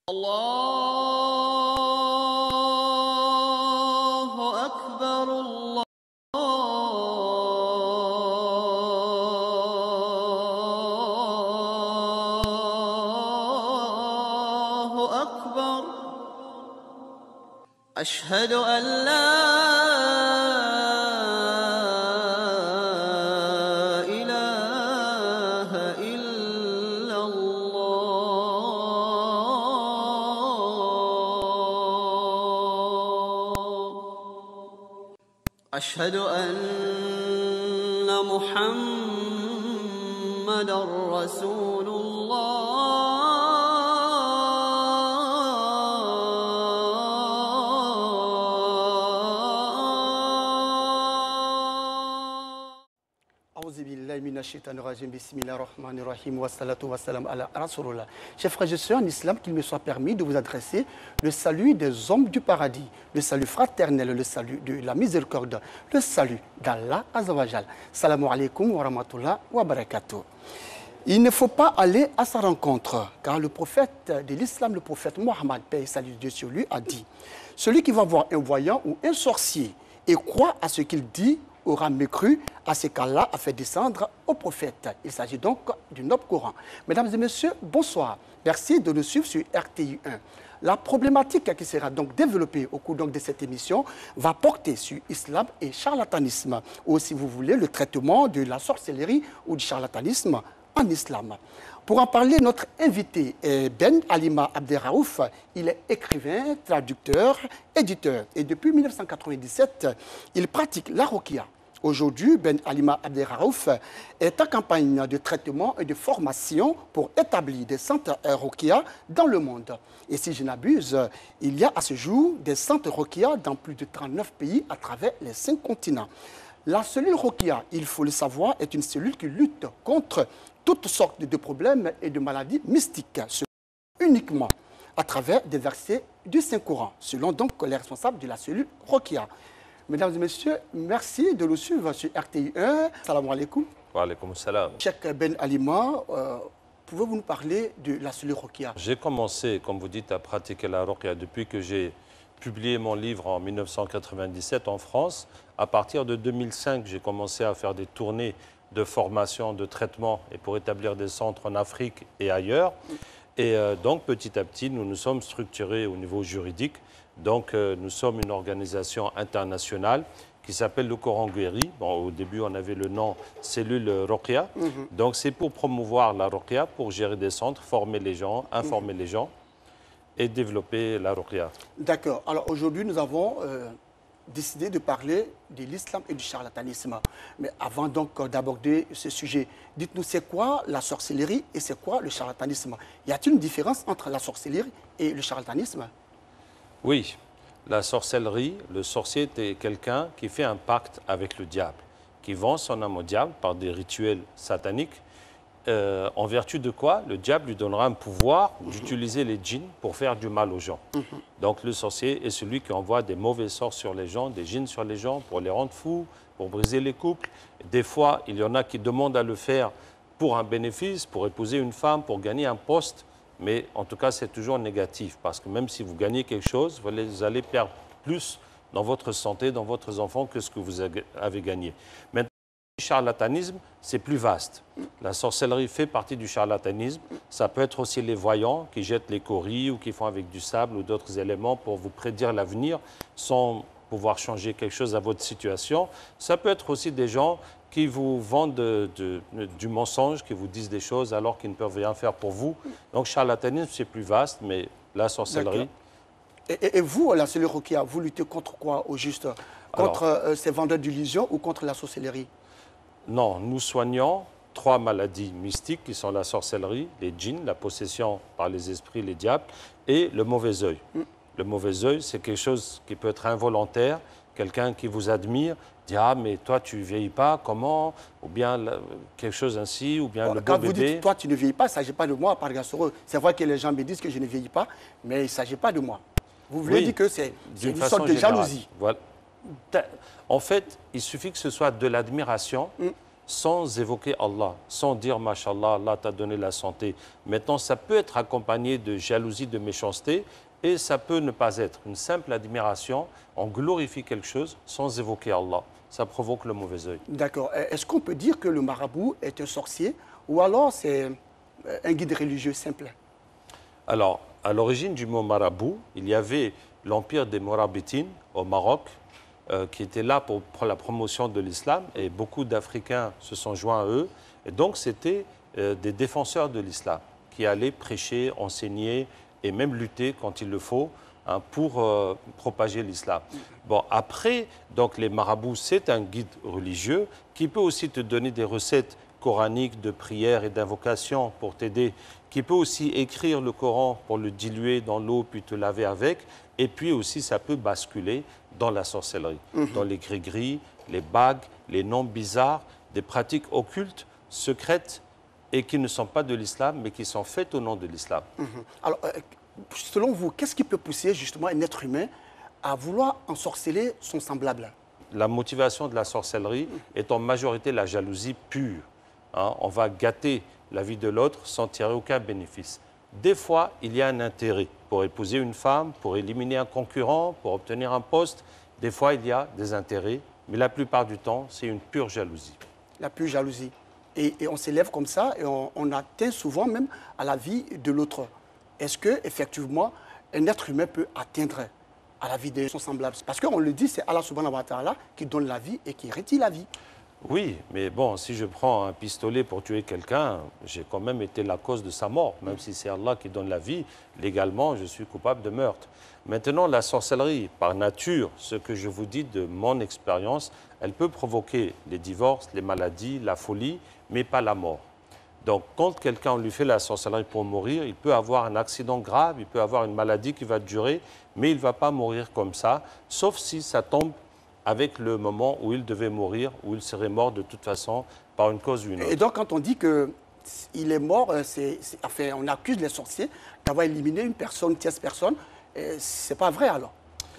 الله أكبر الله أكبر أشهد أن لا إله إلا الله أشهد أن محمدًا رسول الله أعوذ بالله من الشيطان الرجيم بسم الله الرحمن الرحيم والصلاة والسلام على رسول الله. Chers frères et sœurs en islam, qu'il me soit permis de vous adresser le salut des hommes du paradis, le salut fraternel, le salut de la miséricorde, le salut d'Allah Azawajal. Salamu alaikum wa rahmatullah wa barakatuh. Il ne faut pas aller à sa rencontre, car le prophète de l'islam, le prophète Mohammed, paix et salut de Dieu sur lui, a dit: celui qui va voir un voyant ou un sorcier et croit à ce qu'il dit aura mécru à ce qu'Allah a fait descendre au prophète. Il s'agit donc du noble Coran. Mesdames et messieurs, bonsoir. Merci de nous suivre sur RTI 1. La problématique qui sera donc développée au cours donc de cette émission va porter sur l'islam et charlatanisme, ou si vous voulez, le traitement de la sorcellerie ou du charlatanisme en islam. Pour en parler, notre invité est Ben Alima Abderraouf. Il est écrivain, traducteur, éditeur. Et depuis 1997, il pratique la ruqya. Aujourd'hui, Ben Alima Abderraouf est en campagne de traitement et de formation pour établir des centres ruqya dans le monde. Et si je n'abuse, il y a à ce jour des centres ruqya dans plus de 39 pays à travers les 5 continents. La cellule ruqya, il faut le savoir, est une cellule qui lutte contre toutes sortes de problèmes et de maladies mystiques, uniquement à travers des versets du Saint-Coran, selon donc les responsables de la cellule ruqya. Mesdames et messieurs, merci de nous suivre sur RTI 1. Salam alaikum. Wa alaikum salam. Cheikh Ben Alima, pouvez-vous nous parler de la cellule ruqya? J'ai commencé, comme vous dites, à pratiquer la ruqya depuis que j'ai publié mon livre en 1997 en France. À partir de 2005, j'ai commencé à faire des tournées de formation, de traitement et pour établir des centres en Afrique et ailleurs. Et donc, petit à petit, nous nous sommes structurés au niveau juridique. Donc, nous sommes une organisation internationale qui s'appelle le Coran Guéri. Bon, au début, on avait le nom Cellule Ruqya. Donc, c'est pour promouvoir la Ruqya, pour gérer des centres, former les gens, informer les gens et développer la Ruqya. D'accord. Alors, aujourd'hui, nous avons décidé de parler de l'islam et du charlatanisme. Mais avant donc d'aborder ce sujet, dites-nous, c'est quoi la sorcellerie et c'est quoi le charlatanisme? Y a-t-il une différence entre la sorcellerie et le charlatanisme? Oui, la sorcellerie, le sorcier est quelqu'un qui fait un pacte avec le diable, qui vend son âme au diable par des rituels sataniques, en vertu de quoi le diable lui donnera un pouvoir d'utiliser les djinns pour faire du mal aux gens. Donc le sorcier est celui qui envoie des mauvais sorts sur les gens, des djinns sur les gens pour les rendre fous, pour briser les couples. Des fois, il y en a qui demandent à le faire pour un bénéfice, pour épouser une femme, pour gagner un poste. Mais en tout cas, c'est toujours négatif parce que même si vous gagnez quelque chose, vous allez perdre plus dans votre santé, dans votre enfant que ce que vous avez gagné. Maintenant, le charlatanisme, c'est plus vaste. La sorcellerie fait partie du charlatanisme. Ça peut être aussi les voyants qui jettent les coris ou qui font avec du sable ou d'autres éléments pour vous prédire l'avenir sans pouvoir changer quelque chose à votre situation. Ça peut être aussi des gens qui vous vendent du mensonge, qui vous disent des choses alors qu'ils ne peuvent rien faire pour vous. Donc, charlatanisme, c'est plus vaste, mais la sorcellerie... Et vous, la cellule ruqya, vous luttez contre quoi au juste? Contre ces vendeurs d'illusions ou contre la sorcellerie? Non, nous soignons 3 maladies mystiques qui sont la sorcellerie, les djinns, la possession par les esprits, les diables, et le mauvais œil. Le mauvais œil, c'est quelque chose qui peut être involontaire. Quelqu'un qui vous admire dit « Ah, mais toi, tu ne vieillis pas, comment ?» Ou bien quelque chose ainsi, ou bien le beau Quand bébé. vous dites « toi, tu ne vieillis pas », il ne s'agit pas de moi, par regard sur eux. C'est vrai que les gens me disent que je ne vieillis pas, mais il ne s'agit pas de moi. Vous voulez dire que c'est une sorte de jalousie. Voilà. En fait, il suffit que ce soit de l'admiration sans évoquer Allah, sans dire Mashallah, Allah t'a donné la santé. Maintenant, ça peut être accompagné de jalousie, de méchanceté, et ça peut ne pas être une simple admiration. On glorifie quelque chose sans évoquer Allah. Ça provoque le mauvais œil. D'accord. Est-ce qu'on peut dire que le marabout est un sorcier ou alors c'est un guide religieux simple? Alors, à l'origine du mot marabout, il y avait l'empire des Morabitines au Maroc, qui était là pour la promotion de l'islam, et beaucoup d'Africains se sont joints à eux. Et donc, c'était des défenseurs de l'islam qui allaient prêcher, enseigner et même lutter quand il le faut, hein, pour propager l'islam. Bon, après, donc les marabouts, c'est un guide religieux qui peut aussi te donner des recettes coraniques de prière et d'invocation pour t'aider, qui peut aussi écrire le Coran pour le diluer dans l'eau puis te laver avec, et puis aussi ça peut basculer dans la sorcellerie, dans les gris-gris, les bagues, les noms bizarres, des pratiques occultes, secrètes et qui ne sont pas de l'islam mais qui sont faites au nom de l'islam. Alors, selon vous, qu'est-ce qui peut pousser justement un être humain à vouloir ensorceler son semblable? La motivation de la sorcellerie est en majorité la jalousie pure. Hein, on va gâter la vie de l'autre sans tirer aucun bénéfice. Des fois, il y a un intérêt pour épouser une femme, pour éliminer un concurrent, pour obtenir un poste. Des fois, il y a des intérêts, mais la plupart du temps, c'est une pure jalousie. La pure jalousie. Et on s'élève comme ça et on atteint souvent même à la vie de l'autre. Est-ce que effectivement un être humain peut atteindre à la vie de son semblable? Parce qu'on le dit, c'est Allah subhanahu wa ta'ala qui donne la vie et qui retire la vie. Oui, mais bon, si je prends un pistolet pour tuer quelqu'un, j'ai quand même été la cause de sa mort. Même si c'est Allah qui donne la vie, légalement, je suis coupable de meurtre. Maintenant, la sorcellerie, par nature, ce que je vous dis de mon expérience, elle peut provoquer les divorces, les maladies, la folie, mais pas la mort. Donc, quand quelqu'un lui fait la sorcellerie pour mourir, il peut avoir un accident grave, il peut avoir une maladie qui va durer, mais il ne va pas mourir comme ça, sauf si ça tombe avec le moment où il devait mourir, où il serait mort de toute façon par une cause ou une autre. Et donc, quand on dit qu'il est mort, enfin, on accuse les sorciers d'avoir éliminé une personne, une tierce personne. Ce n'est pas vrai alors.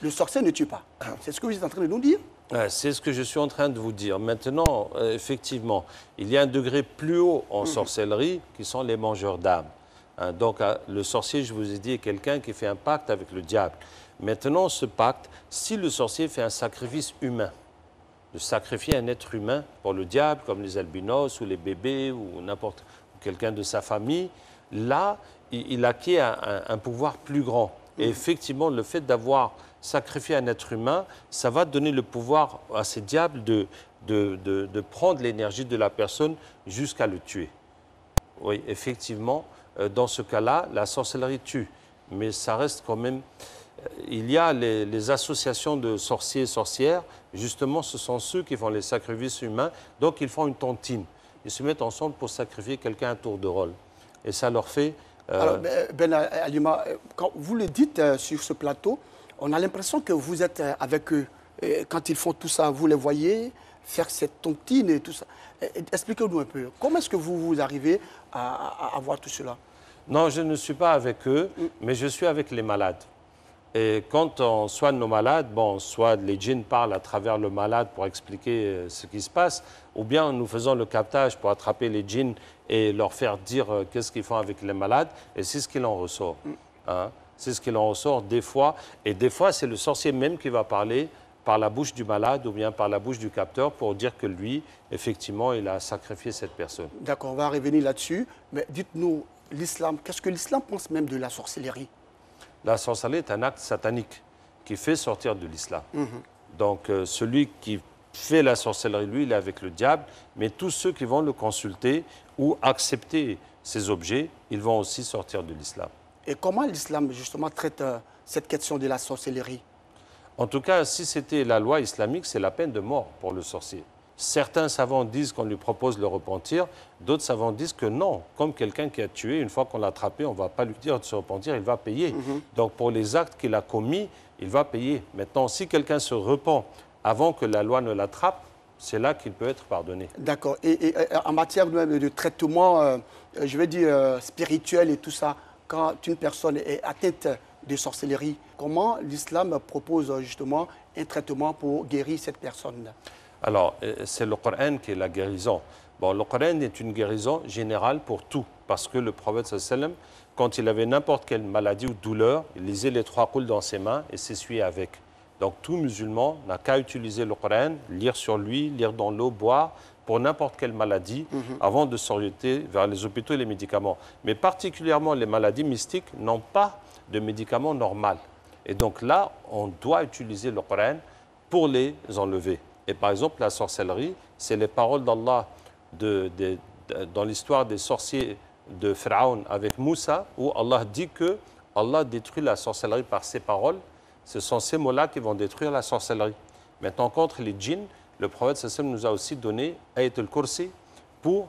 Le sorcier ne tue pas. C'est ce que vous êtes en train de nous dire? C'est ce que je suis en train de vous dire. Maintenant, effectivement, il y a un degré plus haut en sorcellerie qui sont les mangeurs d'âmes. Hein, donc, le sorcier, je vous ai dit, est quelqu'un qui fait un pacte avec le diable. Maintenant, ce pacte, si le sorcier fait un sacrifice humain, de sacrifier un être humain pour le diable, comme les albinos ou les bébés ou n'importe quelqu'un de sa famille, là, il acquiert un pouvoir plus grand. Et effectivement, le fait d'avoir sacrifié un être humain, ça va donner le pouvoir à ces diables de prendre l'énergie de la personne jusqu'à le tuer. Oui, effectivement, dans ce cas-là, la sorcellerie tue. Mais ça reste quand même... Il y a les associations de sorciers et sorcières, justement, ce sont ceux qui font les sacrifices humains, donc ils font une tontine. Ils se mettent ensemble pour sacrifier quelqu'un à tour de rôle. Et ça leur fait... Alors, Ben Alima, quand vous le dites sur ce plateau, on a l'impression que vous êtes avec eux. Et quand ils font tout ça, vous les voyez faire cette tontine et tout ça. Expliquez-nous un peu. Comment est-ce que vous arrivez à voir tout cela? Non, je ne suis pas avec eux, mais je suis avec les malades. Et quand on soigne nos malades, bon, soit les djinns parlent à travers le malade pour expliquer ce qui se passe, ou bien nous faisons le captage pour attraper les djinns et leur faire dire qu'est-ce qu'ils font avec les malades, et c'est ce qu'il en ressort. Hein? C'est ce qu'il en ressort des fois, et des fois c'est le sorcier même qui va parler par la bouche du malade ou bien par la bouche du capteur pour dire que lui, effectivement, il a sacrifié cette personne. D'accord, on va revenir là-dessus, mais dites-nous, l'islam, qu'est-ce que l'islam pense même de la sorcellerie? La sorcellerie est un acte satanique qui fait sortir de l'islam. Donc, celui qui fait la sorcellerie, lui, il est avec le diable, mais tous ceux qui vont le consulter ou accepter ces objets, ils vont aussi sortir de l'islam. Et comment l'islam, justement, traite cette question de la sorcellerie? En tout cas, si c'était la loi islamique, c'est la peine de mort pour le sorcier. Certains savants disent qu'on lui propose le repentir, d'autres savants disent que non. Comme quelqu'un qui a tué, une fois qu'on l'a attrapé, on ne va pas lui dire de se repentir, il va payer. Donc pour les actes qu'il a commis, il va payer. Maintenant, si quelqu'un se repent avant que la loi ne l'attrape, c'est là qu'il peut être pardonné. D'accord. Et en matière de traitement, je vais dire, spirituel et tout ça, quand une personne est atteinte de sorcellerie, comment l'islam propose justement un traitement pour guérir cette personne? Alors, c'est le Coran qui est la guérison. Bon, le Coran est une guérison générale pour tout, parce que le prophète sallam, quand il avait n'importe quelle maladie ou douleur, il lisait les 3 qouls dans ses mains et s'essuyait avec. Donc tout musulman n'a qu'à utiliser le Coran, lire sur lui, lire dans l'eau, boire, pour n'importe quelle maladie, avant de s'orienter vers les hôpitaux et les médicaments. Mais particulièrement les maladies mystiques n'ont pas de médicaments normaux. Et donc là, on doit utiliser le Coran pour les enlever. Et par exemple, la sorcellerie, c'est les paroles d'Allah dans l'histoire des sorciers de Pharaon avec Moussa, où Allah dit que Allah détruit la sorcellerie par ses paroles. Ce sont ces mots-là qui vont détruire la sorcellerie. Maintenant, contre les djinns, le prophète sallam nous a aussi donné Ayat al-Kursi pour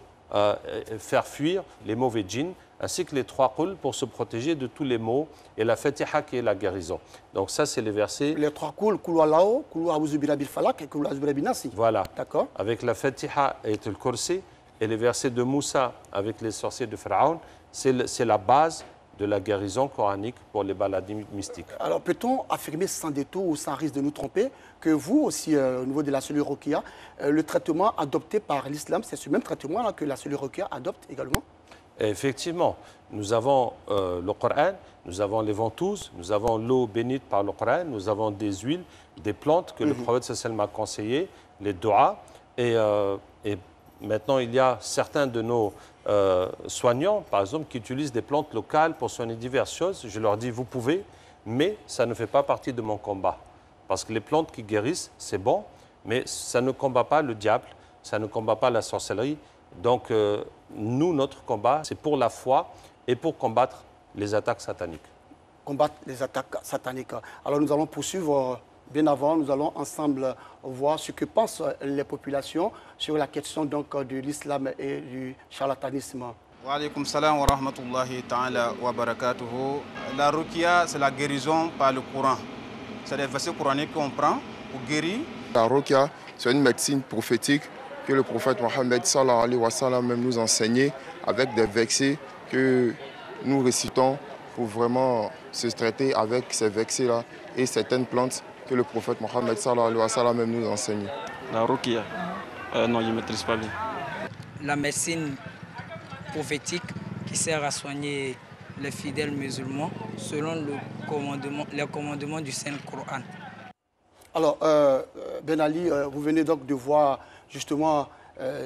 faire fuir les mauvais djinns, ainsi que les 3 qouls pour se protéger de tous les maux, et la Fatiha qui est la guérison. Donc ça, c'est les versets... Les 3 qouls, Koulou Allahu, Koulou A'ouzou Birabil Falak et Koulou A'ouzou Birabil Nasi. Voilà. D'accord. Avec la Fatiha Ayat al-Kursi et les versets de Moussa avec les sorciers de Pharaon, c'est la base de la guérison coranique pour les maladies mystiques. Alors, peut-on affirmer sans détour ou sans risque de nous tromper que vous aussi, au niveau de la cellule Rokia, le traitement adopté par l'islam, c'est ce même traitement que la cellule Rokia adopte également? Et effectivement, nous avons le Coran, nous avons les ventouses, nous avons l'eau bénite par le Coran, nous avons des huiles, des plantes que le prophète sallam a conseillées, les doigts, et maintenant, il y a certains de nos soignants, par exemple, qui utilisent des plantes locales pour soigner diverses choses. Je leur dis, vous pouvez, mais ça ne fait pas partie de mon combat. Parce que les plantes qui guérissent, c'est bon, mais ça ne combat pas le diable, ça ne combat pas la sorcellerie. Donc, nous, notre combat, c'est pour la foi et pour combattre les attaques sataniques. Combattre les attaques sataniques. Alors, nous allons poursuivre. Bien avant, nous allons ensemble voir ce que pensent les populations sur la question donc, de l'islam et du charlatanisme. Wa alaykoum salam wa rahmatullahi ta'ala wa barakatuhu. La ruqya, c'est la guérison par le Coran. C'est des versets coraniques qu'on prend pour guérir. La ruqya, c'est une médecine prophétique que le prophète Mohammed sallallahu alayhi wa sallam même nous enseignait avec des versets que nous récitons pour vraiment se traiter avec ces versets-là et certaines plantes que le prophète Mohammed sallallahu alayhi wa sallam même nous enseigne. La ruqya, non, je ne maîtrise pas bien. La médecine prophétique qui sert à soigner les fidèles musulmans selon les commandements du Saint-Coran. Alors, Ben Ali, vous venez donc de voir justement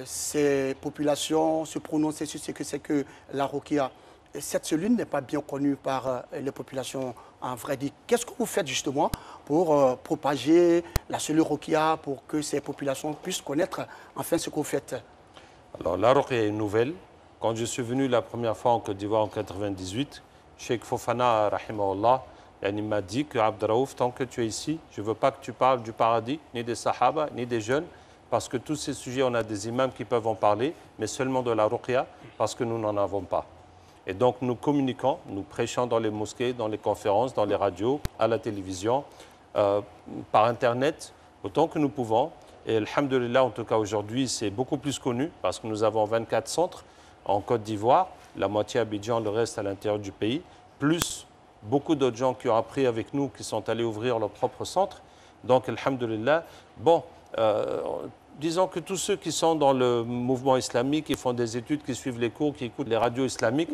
ces populations se prononcer sur ce que c'est que la ruqya. Cette cellule n'est pas bien connue par les populations en vrai dit. Qu'est-ce que vous faites justement pour propager la cellule ruqya pour que ces populations puissent connaître enfin ce que vous faites? Alors la ruqya est nouvelle. Quand je suis venu la première fois en Côte d'Ivoire en 1998, Cheikh Fofana, rahimahullah, il m'a dit que Abdraouf, tant que tu es ici, je ne veux pas que tu parles du paradis, ni des sahaba, ni des jeunes, parce que tous ces sujets, on a des imams qui peuvent en parler, mais seulement de la ruqya, parce que nous n'en avons pas. Et donc nous communiquons, nous prêchons dans les mosquées, dans les conférences, dans les radios, à la télévision, par Internet, autant que nous pouvons. Et alhamdulillah, en tout cas aujourd'hui, c'est beaucoup plus connu parce que nous avons 24 centres en Côte d'Ivoire, la moitié à Abidjan, le reste à l'intérieur du pays, plus beaucoup d'autres gens qui ont appris avec nous, qui sont allés ouvrir leur propre centre. Donc alhamdulillah, bon, disons que tous ceux qui sont dans le mouvement islamique, qui font des études, qui suivent les cours, qui écoutent les radios islamiques,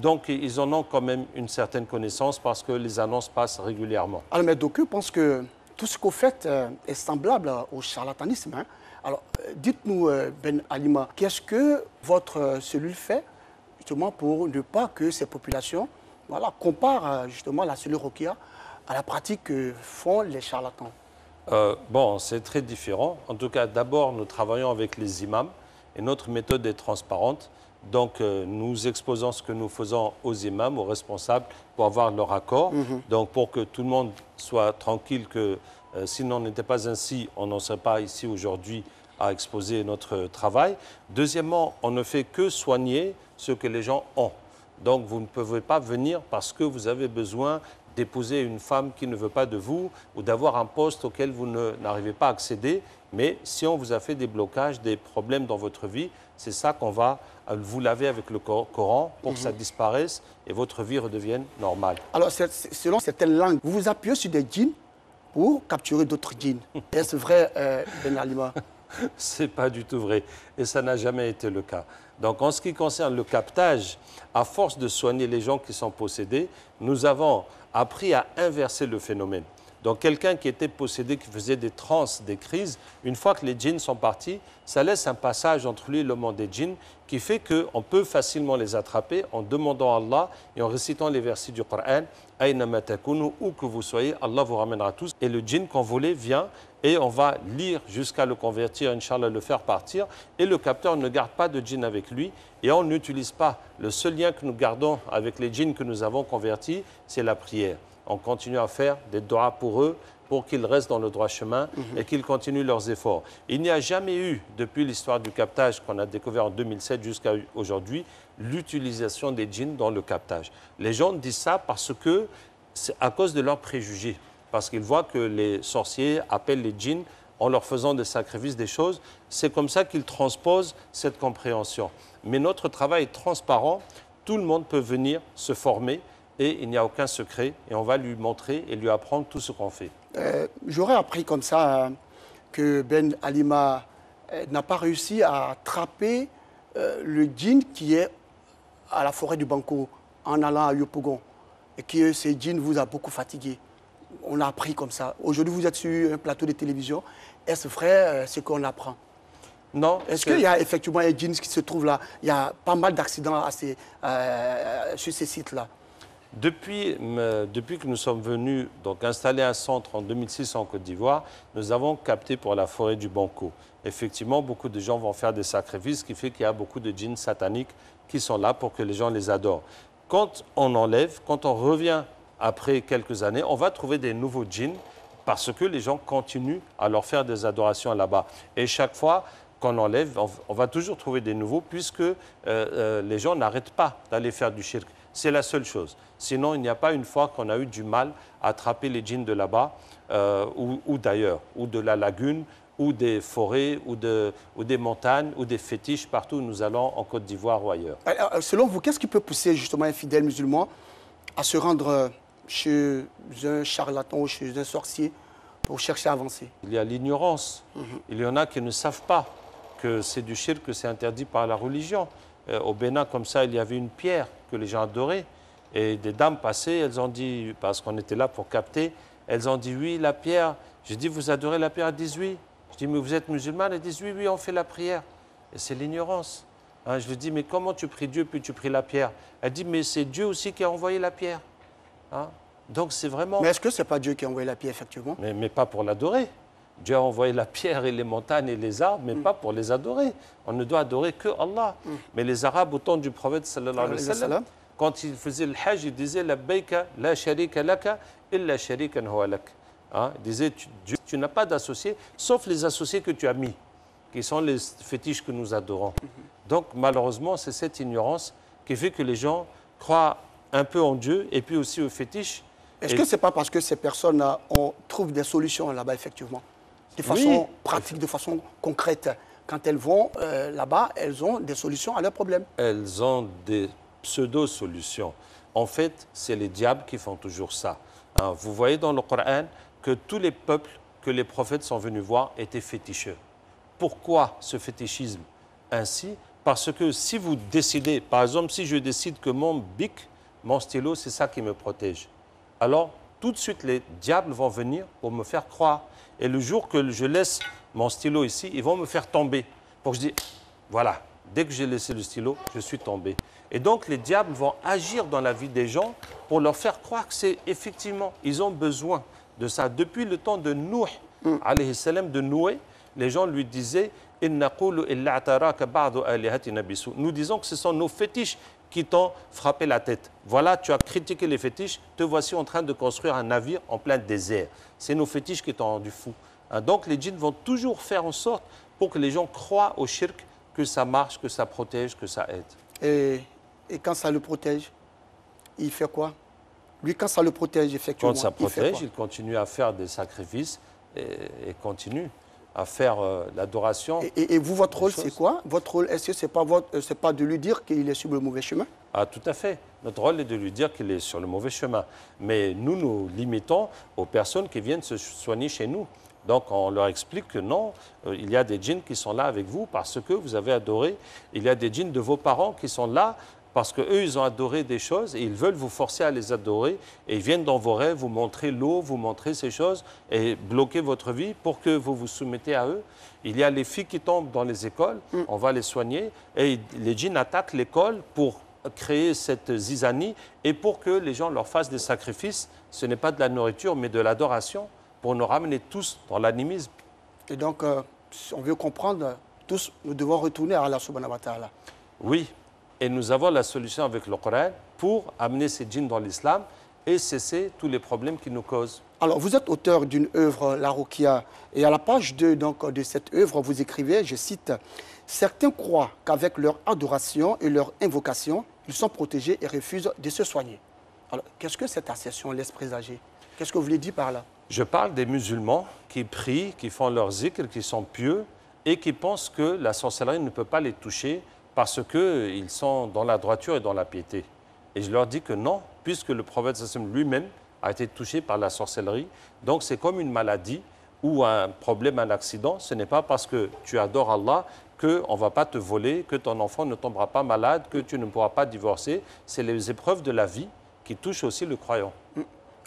donc ils en ont quand même une certaine connaissance parce que les annonces passent régulièrement. Alors, mais d'aucuns pensent que tout ce que vous faites est semblable au charlatanisme. Hein? Alors, dites-nous, Ben Alima, qu'est-ce que votre cellule fait justement pour ne pas que ces populations comparent justement la cellule ruqya à la pratique que font les charlatans? Bon, c'est très différent. En tout cas, d'abord, nous travaillons avec les imams et notre méthode est transparente. Donc, nous exposons ce que nous faisons aux imams, aux responsables, pour avoir leur accord. Donc, pour que tout le monde soit tranquille que si l'on n'était pas ainsi, on n'en serait pas ici aujourd'hui à exposer notre travail. Deuxièmement, on ne fait que soigner ce que les gens ont. Donc, vous ne pouvez pas venir parce que vous avez besoin d'épouser une femme qui ne veut pas de vous ou d'avoir un poste auquel vous n'arrivez pas à accéder. Mais si on vous a fait des blocages, des problèmes dans votre vie, c'est ça qu'on va vous laver avec le Coran pour que ça disparaisse et votre vie redevienne normale. Alors, selon certaines langues, vous vous appuyez sur des djinns pour capturer d'autres djinns. Est-ce vrai, Ben Alima? Ce n'est pas du tout vrai. Et ça n'a jamais été le cas. Donc en ce qui concerne le captage, à force de soigner les gens qui sont possédés, nous avons appris à inverser le phénomène. Donc quelqu'un qui était possédé, qui faisait des transes, des crises, une fois que les djinns sont partis, ça laisse un passage entre lui et le monde des djinns qui fait qu'on peut facilement les attraper en demandant à Allah et en récitant les versets du Coran. Aynama takunu, où que vous soyez, Allah vous ramènera tous. Et le djinn convolé vient et on va lire jusqu'à le convertir, Inch'Allah, le faire partir. Et le capteur ne garde pas de djinn avec lui et on n'utilise pas. Le seul lien que nous gardons avec les djinns que nous avons convertis, c'est la prière. On continue à faire des doigts pour eux, pour qu'ils restent dans le droit chemin et qu'ils continuent leurs efforts. Il n'y a jamais eu, depuis l'histoire du captage qu'on a découvert en 2007 jusqu'à aujourd'hui, l'utilisation des djinns dans le captage. Les gens disent ça parce que c'est à cause de leurs préjugés, parce qu'ils voient que les sorciers appellent les djinns en leur faisant des sacrifices, des choses. C'est comme ça qu'ils transposent cette compréhension. Mais notre travail est transparent, tout le monde peut venir se former, et il n'y a aucun secret, et on va lui montrer et lui apprendre tout ce qu'on fait. J'aurais appris comme ça que Ben Alima n'a pas réussi à attraper le djinn qui est à la forêt du Banco en allant à Yopougon, et que ce djinn vous a beaucoup fatigué. On l'a appris comme ça. Aujourd'hui, vous êtes sur un plateau de télévision. Est-ce vrai ce qu'on apprend? Non. Est-ce qu'il y a effectivement un djinn qui se trouve là? Il y a pas mal d'accidents sur ces sites-là. Depuis que nous sommes venus donc, installer un centre en 2006 en Côte d'Ivoire, nous avons capté pour la forêt du Banco. Effectivement, beaucoup de gens vont faire des sacrifices, ce qui fait qu'il y a beaucoup de djinns sataniques qui sont là pour que les gens les adorent. Quand on enlève, quand on revient après quelques années, on va trouver des nouveaux djinns parce que les gens continuent à leur faire des adorations là-bas. Et chaque fois qu'on enlève, on va toujours trouver des nouveaux puisque les gens n'arrêtent pas d'aller faire du shirk. C'est la seule chose. Sinon, il n'y a pas une fois qu'on a eu du mal à attraper les djinns de là-bas ou d'ailleurs, ou de la lagune, ou des forêts, ou des montagnes, ou des fétiches, partout où nous allons en Côte d'Ivoire ou ailleurs. Alors, selon vous, qu'est-ce qui peut pousser justement un fidèle musulman à se rendre chez un charlatan ou chez un sorcier pour chercher à avancer? Il y a l'ignorance. Il y en a qui ne savent pas que c'est du shirk, que c'est interdit par la religion. Au Bénin, comme ça, il y avait une pierre que les gens adoraient. Et des dames passaient, elles ont dit, parce qu'on était là pour capter, elles ont dit oui, la pierre. J'ai dit, vous adorez la pierre? Elles disent oui. Je dis, mais vous êtes musulmane? Elles disent oui, oui, on fait la prière. Et c'est l'ignorance. Hein, je lui dis, mais comment tu pries Dieu puis tu pries la pierre? Elle dit, mais c'est Dieu aussi qui a envoyé la pierre. Hein? Donc c'est vraiment... Mais est-ce que ce n'est pas Dieu qui a envoyé la pierre, effectivement? Mais pas pour l'adorer. Dieu a envoyé la pierre et les montagnes et les arbres, mais pas pour les adorer. On ne doit adorer que Allah. Mais les Arabes, au temps du prophète, sallallahu alayhi wa sallam, quand ils faisaient le hajj, ils disaient « Labbayka la sharika laka illa sharikan huwa lak ». Ils disaient « Tu n'as pas d'associés, sauf les associés que tu as mis, qui sont les fétiches que nous adorons ». Donc malheureusement, c'est cette ignorance qui fait que les gens croient un peu en Dieu et puis aussi aux fétiches. Est-ce que ce n'est pas parce que ces personnes trouvent des solutions là-bas, effectivement? De façon pratique, de façon concrète. Quand elles vont là-bas, elles ont des solutions à leurs problèmes. Elles ont des pseudo-solutions. En fait, c'est les diables qui font toujours ça. Hein, vous voyez dans le Coran que tous les peuples que les prophètes sont venus voir étaient féticheux. Pourquoi ce fétichisme ainsi? Parce que si vous décidez, par exemple, si je décide que mon bic, mon stylo, c'est ça qui me protège, alors tout de suite les diables vont venir pour me faire croire. Et le jour que je laisse mon stylo ici, ils vont me faire tomber. Pour que je dise, voilà, dès que j'ai laissé le stylo, je suis tombé. Et donc les diables vont agir dans la vie des gens pour leur faire croire que c'est effectivement, ils ont besoin de ça. Depuis le temps de Nouh, alayhi salam, de Noé, les gens lui disaient, nous disons que ce sont nos fétiches qui t'ont frappé la tête. Voilà, tu as critiqué les fétiches, te voici en train de construire un navire en plein désert. C'est nos fétiches qui t'ont rendu fou. Hein, donc les djinns vont toujours faire en sorte pour que les gens croient au shirk, que ça marche, que ça protège, que ça aide. Et quand ça le protège, il fait quoi? Lui, quand ça le protège, effectivement, quand ça protège, il continue à faire des sacrifices et continue à faire l'adoration. Et vous, votre rôle, c'est quoi? Votre rôle, est-ce que ce n'est pas de lui dire qu'il est sur le mauvais chemin? Ah, tout à fait. Notre rôle est de lui dire qu'il est sur le mauvais chemin. Mais nous nous limitons aux personnes qui viennent se soigner chez nous. Donc on leur explique que non, il y a des djinns qui sont là avec vous parce que vous avez adoré. Il y a des djinns de vos parents qui sont là parce qu'eux, ils ont adoré des choses et ils veulent vous forcer à les adorer. Et ils viennent dans vos rêves vous montrer l'eau, vous montrer ces choses et bloquer votre vie pour que vous vous soumettez à eux. Il y a les filles qui tombent dans les écoles, on va les soigner. Et les djinns attaquent l'école pour créer cette zizanie et pour que les gens leur fassent des sacrifices. Ce n'est pas de la nourriture, mais de l'adoration pour nous ramener tous dans l'animisme. Et donc, si on veut comprendre, tous, nous devons retourner à Allah subhanahu wa ta'ala. Oui. Et nous avons la solution avec le Coran pour amener ces djinns dans l'islam et cesser tous les problèmes qui nous causent. Alors, vous êtes auteur d'une œuvre, la Ruqya, et à la page 2 donc, de cette œuvre, vous écrivez, je cite, « Certains croient qu'avec leur adoration et leur invocation, ils sont protégés et refusent de se soigner. » Alors, qu'est-ce que cette assertion laisse présager? Qu'est-ce que vous voulez dire par là? Je parle des musulmans qui prient, qui font leur zikr, qui sont pieux et qui pensent que la sorcellerie ne peut pas les toucher parce qu'ils sont dans la droiture et dans la piété. Et je leur dis que non, puisque le prophète lui-même a été touché par la sorcellerie. Donc c'est comme une maladie ou un problème, un accident. Ce n'est pas parce que tu adores Allah qu'on ne va pas te voler, que ton enfant ne tombera pas malade, que tu ne pourras pas divorcer. C'est les épreuves de la vie qui touchent aussi le croyant.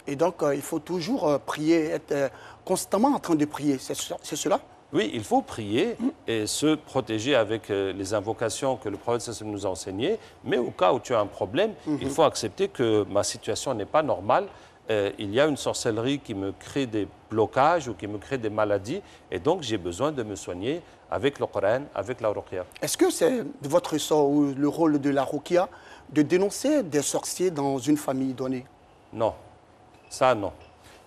Et donc il faut toujours prier, être constamment en train de prier. C'est cela? Oui, il faut prier et se protéger avec les invocations que le prophète nous a enseignées. Mais au cas où tu as un problème, il faut accepter que ma situation n'est pas normale. Il y a une sorcellerie qui me crée des blocages ou qui me crée des maladies. Et donc, j'ai besoin de me soigner avec le Coran, avec la Ruqya. Est-ce que c'est votre ressort ou le rôle de la Ruqya de dénoncer des sorciers dans une famille donnée? Non, ça non.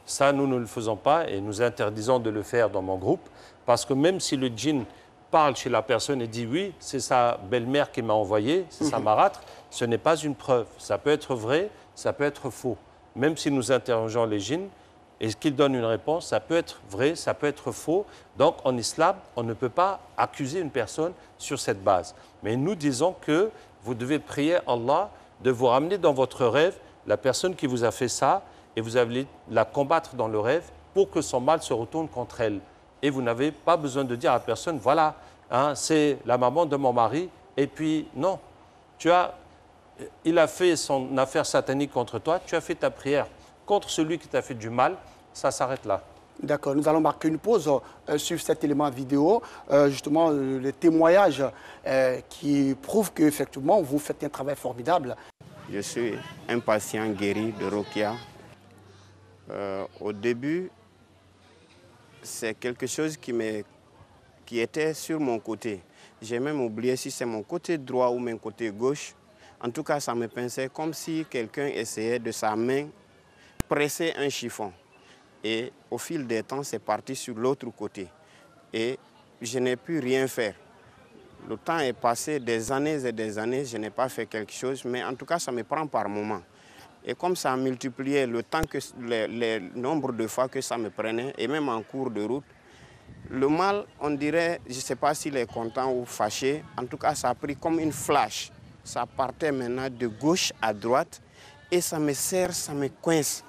Ça, nous ne le faisons pas et nous interdisons de le faire dans mon groupe. Parce que même si le djinn parle chez la personne et dit oui, c'est sa belle-mère qui m'a envoyé, c'est sa marâtre, ce n'est pas une preuve. Ça peut être vrai, ça peut être faux. Même si nous interrogeons les djinns et qu'ils donnent une réponse, ça peut être vrai, ça peut être faux. Donc en islam, on ne peut pas accuser une personne sur cette base. Mais nous disons que vous devez prier Allah de vous ramener dans votre rêve la personne qui vous a fait ça et vous allez la combattre dans le rêve pour que son mal se retourne contre elle. Et vous n'avez pas besoin de dire à la personne, voilà, hein, c'est la maman de mon mari. Et puis, non, il a fait son affaire satanique contre toi, tu as fait ta prière contre celui qui t'a fait du mal, ça s'arrête là. D'accord, nous allons marquer une pause sur cet élément vidéo, justement le témoignage qui prouve qu'effectivement vous faites un travail formidable. Je suis un patient guéri de Ruqya. Au début, c'est quelque chose qui était sur mon côté. J'ai même oublié si c'est mon côté droit ou mon côté gauche. En tout cas, ça me pinçait comme si quelqu'un essayait de sa main presser un chiffon. Et au fil des temps, c'est parti sur l'autre côté. Et je n'ai pu rien faire. Le temps est passé, des années et des années, je n'ai pas fait quelque chose, mais en tout cas, ça me prend par moment. Et comme ça a multiplié le temps, le nombre de fois que ça me prenait, et même en cours de route, le mal, on dirait, je ne sais pas s'il est content ou fâché, en tout cas, ça a pris comme une flash. Ça partait maintenant de gauche à droite, et ça me serre, ça me coince.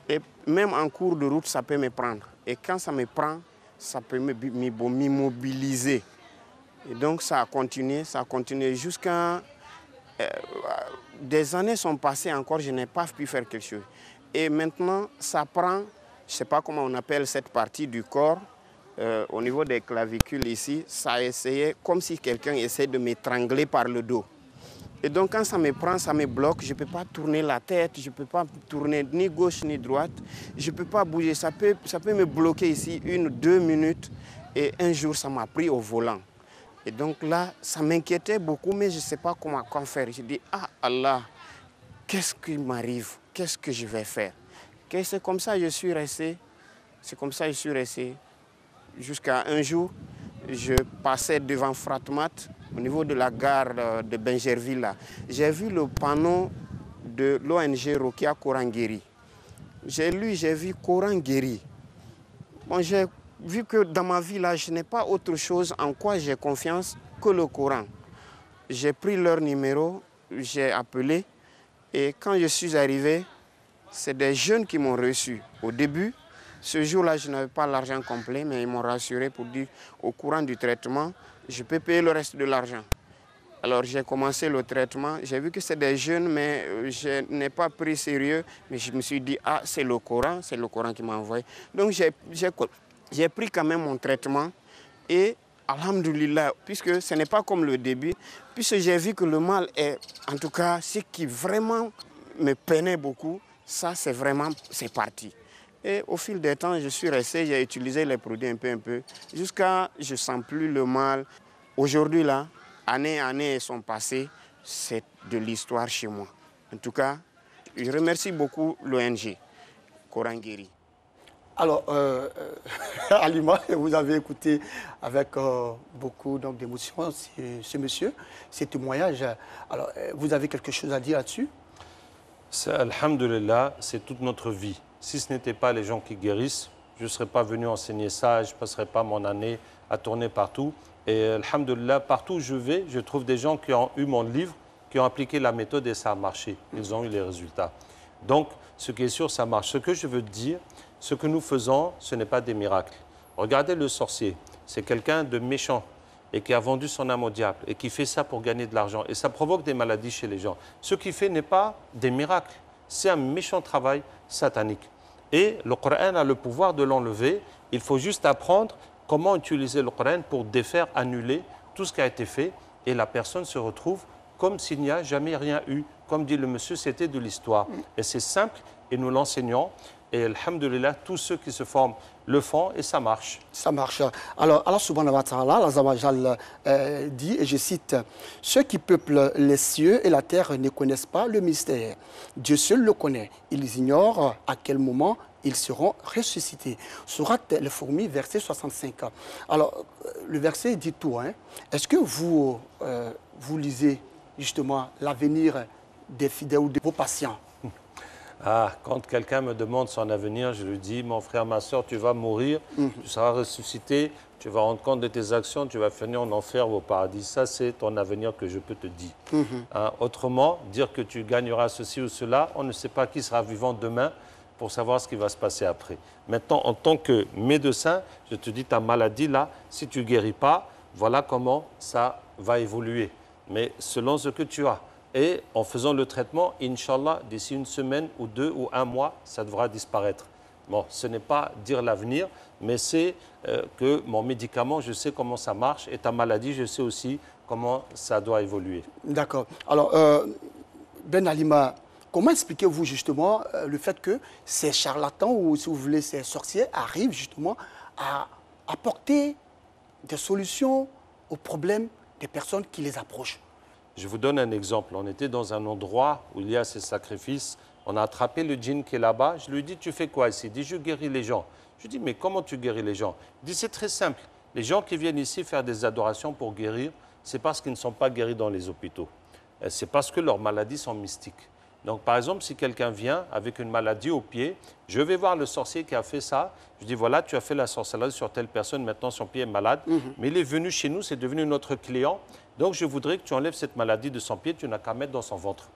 Et même en cours de route, ça peut me prendre. Et quand ça me prend, ça peut m'immobiliser. Et donc ça a continué jusqu'à... des années sont passées encore, je n'ai pas pu faire quelque chose. Et maintenant, ça prend, je ne sais pas comment on appelle cette partie du corps, au niveau des clavicules ici, ça a essayé, comme si quelqu'un essaie de m'étrangler par le dos. Et donc quand ça me prend, ça me bloque, je ne peux pas tourner la tête, je ne peux pas tourner ni gauche ni droite, je ne peux pas bouger, ça peut me bloquer ici 1-2 minutes. Et un jour, ça m'a pris au volant. Et donc là, ça m'inquiétait beaucoup, mais je ne sais pas quoi faire. Je dis, ah Allah, qu'est-ce qui m'arrive? Qu'est-ce que je vais faire? C'est comme ça que je suis resté. C'est comme ça que je suis resté. Jusqu'à un jour, je passais devant Fratmat, au niveau de la gare de Benjerville. J'ai vu le panneau de l'ONG Ruqya Coran Guéri. J'ai lu, j'ai vu Coran Guéri. Bon, j'ai vu que dans ma vie, là, je n'ai pas autre chose en quoi j'ai confiance que le Coran. J'ai pris leur numéro, j'ai appelé, et quand je suis arrivé, c'est des jeunes qui m'ont reçu. Au début, Ce jour-là, je n'avais pas l'argent complet, mais ils m'ont rassuré pour dire au courant du traitement, je peux payer le reste de l'argent. Alors j'ai commencé le traitement, j'ai vu que c'est des jeunes, mais je n'ai pas pris sérieux, mais je me suis dit, ah, c'est le Coran qui m'a envoyé. Donc j'ai pris quand même mon traitement et alhamdoulilah, puisque ce n'est pas comme le début, puisque j'ai vu que le mal est, en tout cas, ce qui vraiment me peinait beaucoup, ça c'est parti. Et au fil des temps, je suis resté, j'ai utilisé les produits un peu, jusqu'à je ne sens plus le mal. Aujourd'hui, là, années sont passées, c'est de l'histoire chez moi. En tout cas, je remercie beaucoup l'ONG, Coran Guéri. Alors, Halima, vous avez écouté avec beaucoup d'émotion ce monsieur, ces témoignages. Alors, vous avez quelque chose à dire là-dessus? Alhamdulillah, c'est toute notre vie. Si ce n'était pas les gens qui guérissent, je ne serais pas venu enseigner ça, je ne passerais pas mon année à tourner partout. Et alhamdulillah, partout où je vais, je trouve des gens qui ont eu mon livre, qui ont appliqué la méthode et ça a marché. Ils ont eu les résultats. Donc, ce qui est sûr, ça marche. Ce que je veux dire, ce que nous faisons, ce n'est pas des miracles. Regardez le sorcier. C'est quelqu'un de méchant et qui a vendu son âme au diable et qui fait ça pour gagner de l'argent. Et ça provoque des maladies chez les gens. Ce qu'il fait n'est pas des miracles. C'est un méchant travail satanique. Et le Coran a le pouvoir de l'enlever. Il faut juste apprendre comment utiliser le Coran pour défaire, annuler tout ce qui a été fait. Et la personne se retrouve comme s'il n'y a jamais rien eu. Comme dit le monsieur, c'était de l'histoire. Et c'est simple et nous l'enseignons. Et alhamdulillah, tous ceux qui se forment le font et ça marche. Ça marche. Alors, Allah subhanahu wa ta'ala, l'Azawajal dit, et je cite, « Ceux qui peuplent les cieux et la terre ne connaissent pas le mystère. Dieu seul le connaît. Ils ignorent à quel moment ils seront ressuscités. » Sourate les fourmis, verset 65. Alors, le verset dit tout. Hein. Est-ce que vous lisez justement l'avenir des fidèles ou de vos patients? Ah, quand quelqu'un me demande son avenir, je lui dis, mon frère, ma soeur, tu vas mourir, tu seras ressuscité, tu vas rendre compte de tes actions, tu vas finir en enfer ou au paradis. Ça, c'est ton avenir que je peux te dire. Hein, autrement, dire que tu gagneras ceci ou cela, on ne sait pas qui sera vivant demain pour savoir ce qui va se passer après. Maintenant, en tant que médecin, je te dis, ta maladie là, si tu ne guéris pas, voilà comment ça va évoluer. Mais selon ce que tu as. Et en faisant le traitement, Inch'Allah, d'ici une semaine ou 2 ou 1 mois, ça devra disparaître. Bon, ce n'est pas dire l'avenir, mais c'est que mon médicament, je sais comment ça marche, et ta maladie, je sais aussi comment ça doit évoluer. D'accord. Alors, Ben Halima, comment expliquez-vous justement le fait que ces charlatans, ou si vous voulez, ces sorciers, arrivent justement à apporter des solutions aux problèmes des personnes qui les approchent? Je vous donne un exemple. On était dans un endroit où il y a ces sacrifices. On a attrapé le djinn qui est là-bas. Je lui ai dit, tu fais quoi ici? Il dit, je guéris les gens. Je lui ai dit, mais comment tu guéris les gens? Il dit, c'est très simple. Les gens qui viennent ici faire des adorations pour guérir, c'est parce qu'ils ne sont pas guéris dans les hôpitaux. C'est parce que leurs maladies sont mystiques. Donc, par exemple, si quelqu'un vient avec une maladie au pied, je vais voir le sorcier qui a fait ça. Je dis, voilà, tu as fait la sorcellerie sur telle personne, maintenant son pied est malade. Mais il est venu chez nous, c'est devenu notre client. Donc, je voudrais que tu enlèves cette maladie de son pied, tu n'as qu'à mettre dans son ventre.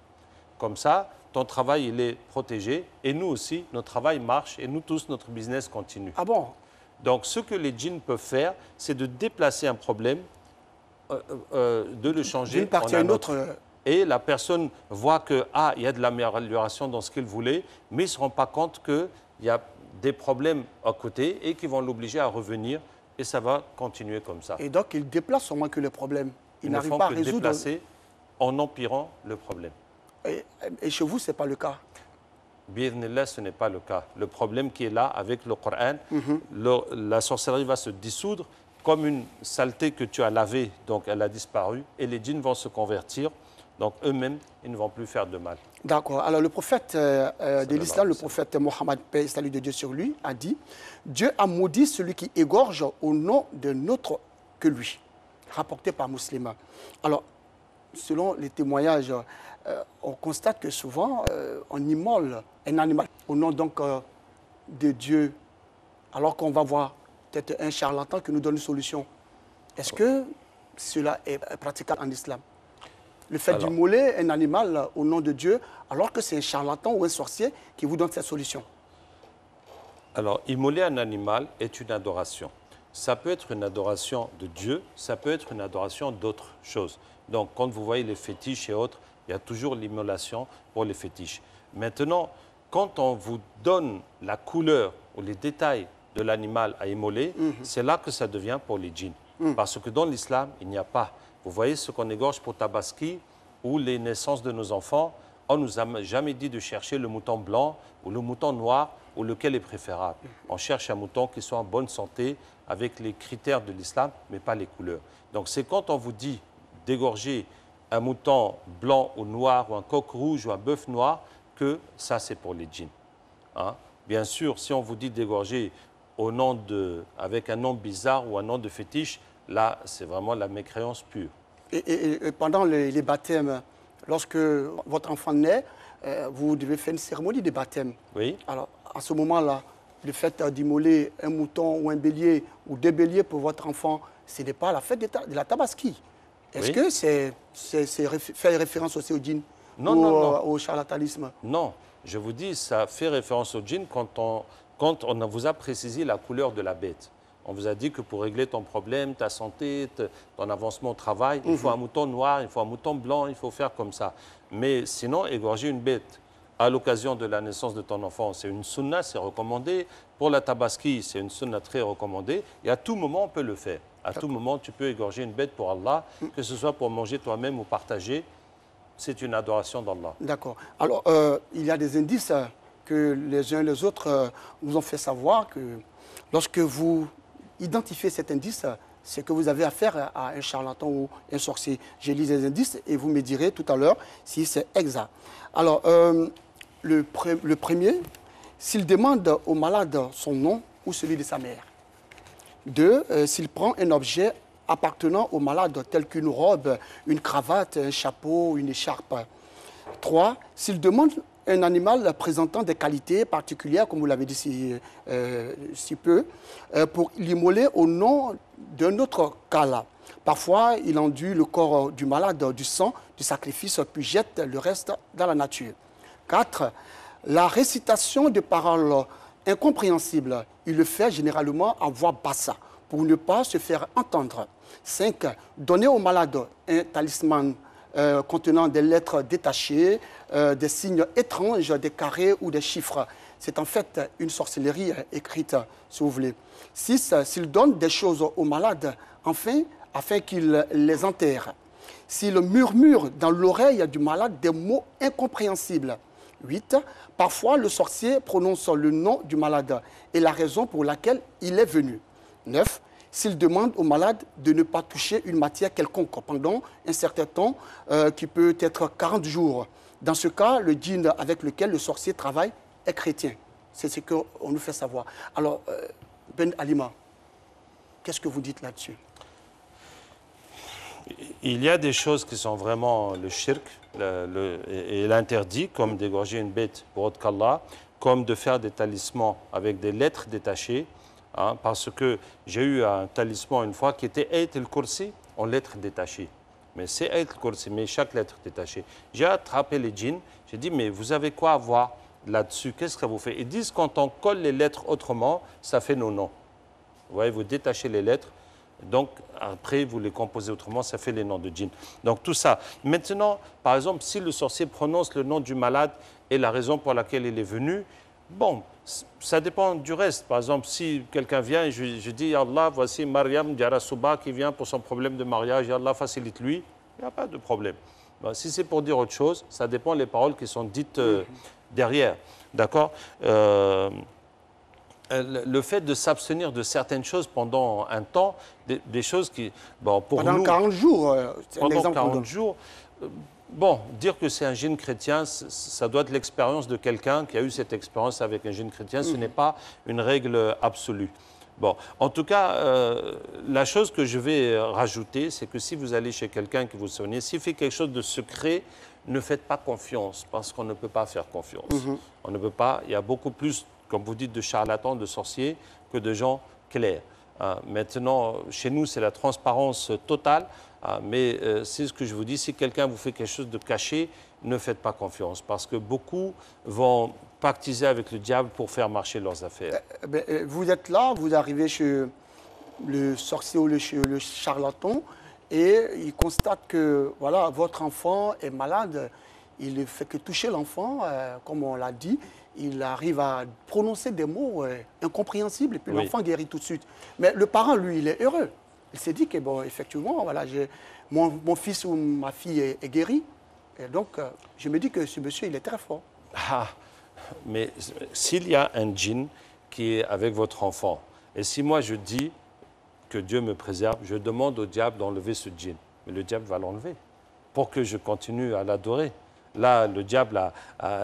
Comme ça, ton travail, il est protégé. Et nous aussi, notre travail marche. Et nous tous, notre business continue. Ah bon? Donc, ce que les djinns peuvent faire, c'est de déplacer un problème, de le changer d'une partie à une autre. Et la personne voit que, ah, il y a de l'amélioration dans ce qu'il voulait, mais il ne se rend pas compte qu'il y a des problèmes à côté et qui vont l'obliger à revenir. Et ça va continuer comme ça. Et donc, il déplace au moins que le problème. Ils ne font que déplacer en empirant le problème. Et chez vous, ce n'est pas le cas? Bi'idhnillah, ce n'est pas le cas. Le problème qui est là, avec le Coran, la sorcellerie va se dissoudre comme une saleté que tu as lavée, donc elle a disparu, et les djinns vont se convertir, donc eux-mêmes, ils ne vont plus faire de mal. D'accord. Alors le prophète de l'islam, le prophète Mohammed, paix et salut de Dieu sur lui, a dit « Dieu a maudit celui qui égorge au nom d'un autre que lui », rapporté par Muslima. Alors, selon les témoignages, on constate que souvent, on immole un animal au nom donc de Dieu, alors qu'on va voir peut-être un charlatan qui nous donne une solution. Est-ce que cela est praticable en islam? Le fait d'immoler un animal au nom de Dieu, alors que c'est un charlatan ou un sorcier qui vous donne cette solution? Alors, immoler un animal est une adoration. Ça peut être une adoration de Dieu, ça peut être une adoration d'autres choses. Donc, quand vous voyez les fétiches et autres, il y a toujours l'immolation pour les fétiches. Maintenant, quand on vous donne la couleur ou les détails de l'animal à immoler, c'est là que ça devient pour les djinns. Parce que dans l'islam, il n'y a pas. Vous voyez ce qu'on égorge pour Tabaski ou les naissances de nos enfants, on ne nous a jamais dit de chercher le mouton blanc ou le mouton noir ou lequel est préférable. On cherche un mouton qui soit en bonne santé avec les critères de l'islam, mais pas les couleurs. Donc c'est quand on vous dit d'égorger un mouton blanc ou noir ou un coq rouge ou un bœuf noir que ça c'est pour les djinns. Hein? Bien sûr, si on vous dit d'égorger avec un nom bizarre ou un nom de fétiche, là, c'est vraiment la mécréance pure. Et pendant les baptêmes, lorsque votre enfant naît, vous devez faire une cérémonie de baptême. Oui. Alors, à ce moment-là, le fait d'immoler un mouton ou un bélier ou deux béliers pour votre enfant, ce n'est pas la fête de la Tabaski. Est-ce que c'est fait référence aussi au djinn ou au charlatanisme? Non, je vous dis, ça fait référence au djinn quand on vous a précisé la couleur de la bête. On vous a dit que pour régler ton problème, ta santé, ton avancement au travail, il faut un mouton noir, il faut un mouton blanc, il faut faire comme ça. Mais sinon, égorger une bête à l'occasion de la naissance de ton enfant, c'est une sunna, c'est recommandé. Pour la tabaski, c'est une sunna très recommandée. Et à tout moment, on peut le faire. À tout moment, tu peux égorger une bête pour Allah, que ce soit pour manger toi-même ou partager. C'est une adoration d'Allah. D'accord. Alors, il y a des indices que les uns et les autres nous ont fait savoir que lorsque vous identifiez cet indice, c'est que vous avez affaire à un charlatan ou un sorcier. Je lis les indices et vous me direz tout à l'heure si c'est exact. Alors, le premier, s'il demande au malade son nom ou celui de sa mère. 2, s'il prend un objet appartenant au malade, tel qu'une robe, une cravate, un chapeau, une écharpe. 3, s'il demande un animal présentant des qualités particulières, comme vous l'avez dit si peu, pour l'immoler au nom d'un autre cas là. Parfois, il enduit le corps du malade du sang, du sacrifice, puis jette le reste dans la nature. 4, la récitation de paroles incompréhensibles. Il le fait généralement en voix basse, pour ne pas se faire entendre. 5, donner au malade un talisman contenant des lettres détachées, des signes étranges, des carrés ou des chiffres. C'est en fait une sorcellerie écrite, si vous voulez. 6, s'il donne des choses au malade, enfin, afin qu'il les enterre. S'il murmure dans l'oreille du malade des mots incompréhensibles. 8, parfois le sorcier prononce le nom du malade et la raison pour laquelle il est venu. 9, s'il demande au malade de ne pas toucher une matière quelconque pendant un certain temps, qui peut être 40 jours. Dans ce cas, le djinn avec lequel le sorcier travaille est chrétien. C'est ce qu'on nous fait savoir. Alors, Ben Alima, qu'est-ce que vous dites là-dessus? Il y a des choses qui sont vraiment le shirk et l'interdit, comme d'égorger une bête pour autre qu'Allah, comme de faire des talismans avec des lettres détachées. Hein, parce que j'ai eu un talisman une fois qui était Ayat al-Kursi en lettres détachées. Mais c'est Ayat al-Kursi, mais chaque lettre détachée. J'ai attrapé les djinns, j'ai dit, mais vous avez quoi à voir là-dessus? Qu'est-ce que ça vous fait? Ils disent, quand on colle les lettres autrement, ça fait nos noms. Vous voyez, vous détachez les lettres, donc après vous les composez autrement, ça fait les noms de djinns. Donc tout ça. Maintenant, par exemple, si le sorcier prononce le nom du malade et la raison pour laquelle il est venu, bon, ça dépend du reste. Par exemple, si quelqu'un vient et je dis, Allah, voici Mariam Diarasouba qui vient pour son problème de mariage, Allah facilite-lui, il n'y a pas de problème. Ben, si c'est pour dire autre chose, ça dépend des paroles qui sont dites derrière. D'accord? Le fait de s'abstenir de certaines choses pendant un temps, des choses qui... Bon, pour pendant nous, 40 jours, c'est un pendant exemple. 40 jours, bon, dire que c'est un djinn chrétien, ça doit être l'expérience de quelqu'un qui a eu cette expérience avec un djinn chrétien. Ce n'est pas une règle absolue. Bon, en tout cas, la chose que je vais rajouter, c'est que si vous allez chez quelqu'un qui vous soigne, s'il fait quelque chose de secret, ne faites pas confiance, parce qu'on ne peut pas faire confiance. On ne peut pas, il y a beaucoup plus, comme vous dites, de charlatans, de sorciers, que de gens clairs. Maintenant, chez nous, c'est la transparence totale. Mais c'est ce que je vous dis, si quelqu'un vous fait quelque chose de caché, ne faites pas confiance. Parce que beaucoup vont pactiser avec le diable pour faire marcher leurs affaires. Vous êtes là, vous arrivez chez le sorcier ou le charlatan et il constate que voilà, votre enfant est malade. Il ne fait que toucher l'enfant, comme on l'a dit. Il arrive à prononcer des mots incompréhensibles et puis l'enfant guérit tout de suite. Mais le parent, lui, il est heureux. Il s'est dit que, bon, effectivement, voilà, mon fils ou ma fille est guéri. Et donc, je me dis que ce monsieur, il est très fort. Mais s'il y a un djinn qui est avec votre enfant, et si moi je dis que Dieu me préserve, je demande au diable d'enlever ce djinn. Mais le diable va l'enlever pour que je continue à l'adorer. Là, le diable,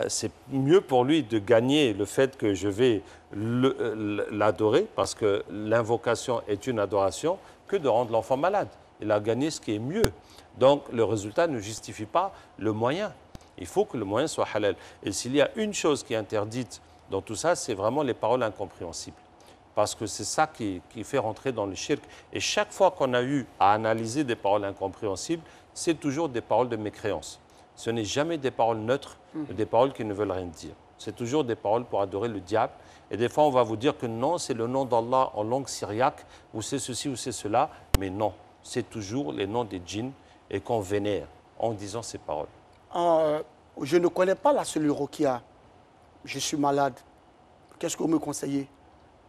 c'est mieux pour lui de gagner le fait que je vais l'adorer, parce que l'invocation est une adoration, que de rendre l'enfant malade. Il a gagné ce qui est mieux. Donc, le résultat ne justifie pas le moyen. Il faut que le moyen soit halal. Et s'il y a une chose qui est interdite dans tout ça, c'est vraiment les paroles incompréhensibles. Parce que c'est ça qui fait rentrer dans le shirk. Et chaque fois qu'on a eu à analyser des paroles incompréhensibles, c'est toujours des paroles de mécréance. Ce n'est jamais des paroles neutres, des paroles qui ne veulent rien dire. C'est toujours des paroles pour adorer le diable. Et des fois, on va vous dire que non, c'est le nom d'Allah en langue syriaque, ou c'est ceci ou c'est cela. Mais non, c'est toujours les noms des djinns et qu'on vénère en disant ces paroles. Je ne connais pas la cellule Rokia. Je suis malade. Qu'est-ce que vous me conseillez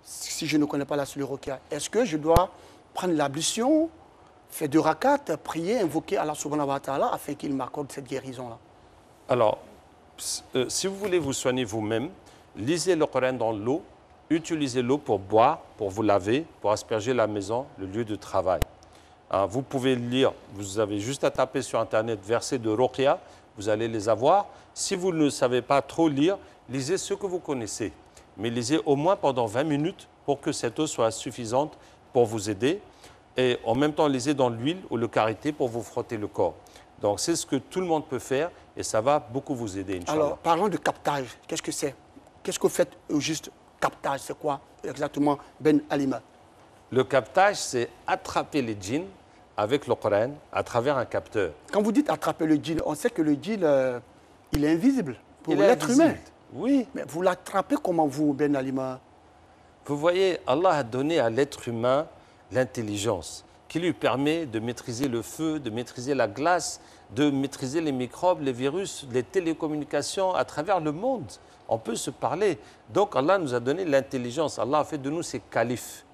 si je ne connais pas la cellule Rokia? Est-ce que je dois prendre l'ablution, faire 2 rakats, prier, invoquer Allah subhanahu wa ta'ala afin qu'il m'accorde cette guérison-là? Alors, si vous voulez vous soigner vous-même, lisez le Coran dans l'eau, utilisez l'eau pour boire, pour vous laver, pour asperger la maison, le lieu de travail. Vous pouvez lire, vous avez juste à taper sur Internet versets de Ruqya, vous allez les avoir. Si vous ne savez pas trop lire, lisez ce que vous connaissez. Mais lisez au moins pendant 20 minutes pour que cette eau soit suffisante pour vous aider. Et en même temps, lisez dans l'huile ou le karité pour vous frotter le corps. Donc, c'est ce que tout le monde peut faire et ça va beaucoup vous aider, Inch'Allah. Alors, parlons de captage. Qu'est-ce que c'est? Qu'est-ce que vous faites au juste captage? C'est quoi exactement, Ben Alima? Le captage, c'est attraper les djinns avec le Coran à travers un capteur. Quand vous dites attraper le djinn, on sait que le djinn, il est invisible pour l'être humain. Oui. Mais vous l'attrapez comment, vous, Ben Alima? Vous voyez, Allah a donné à l'être humain l'intelligence qui lui permet de maîtriser le feu, de maîtriser la glace, de maîtriser les microbes, les virus, les télécommunications à travers le monde. On peut se parler. Donc Allah nous a donné l'intelligence. Allah a fait de nous ses califes.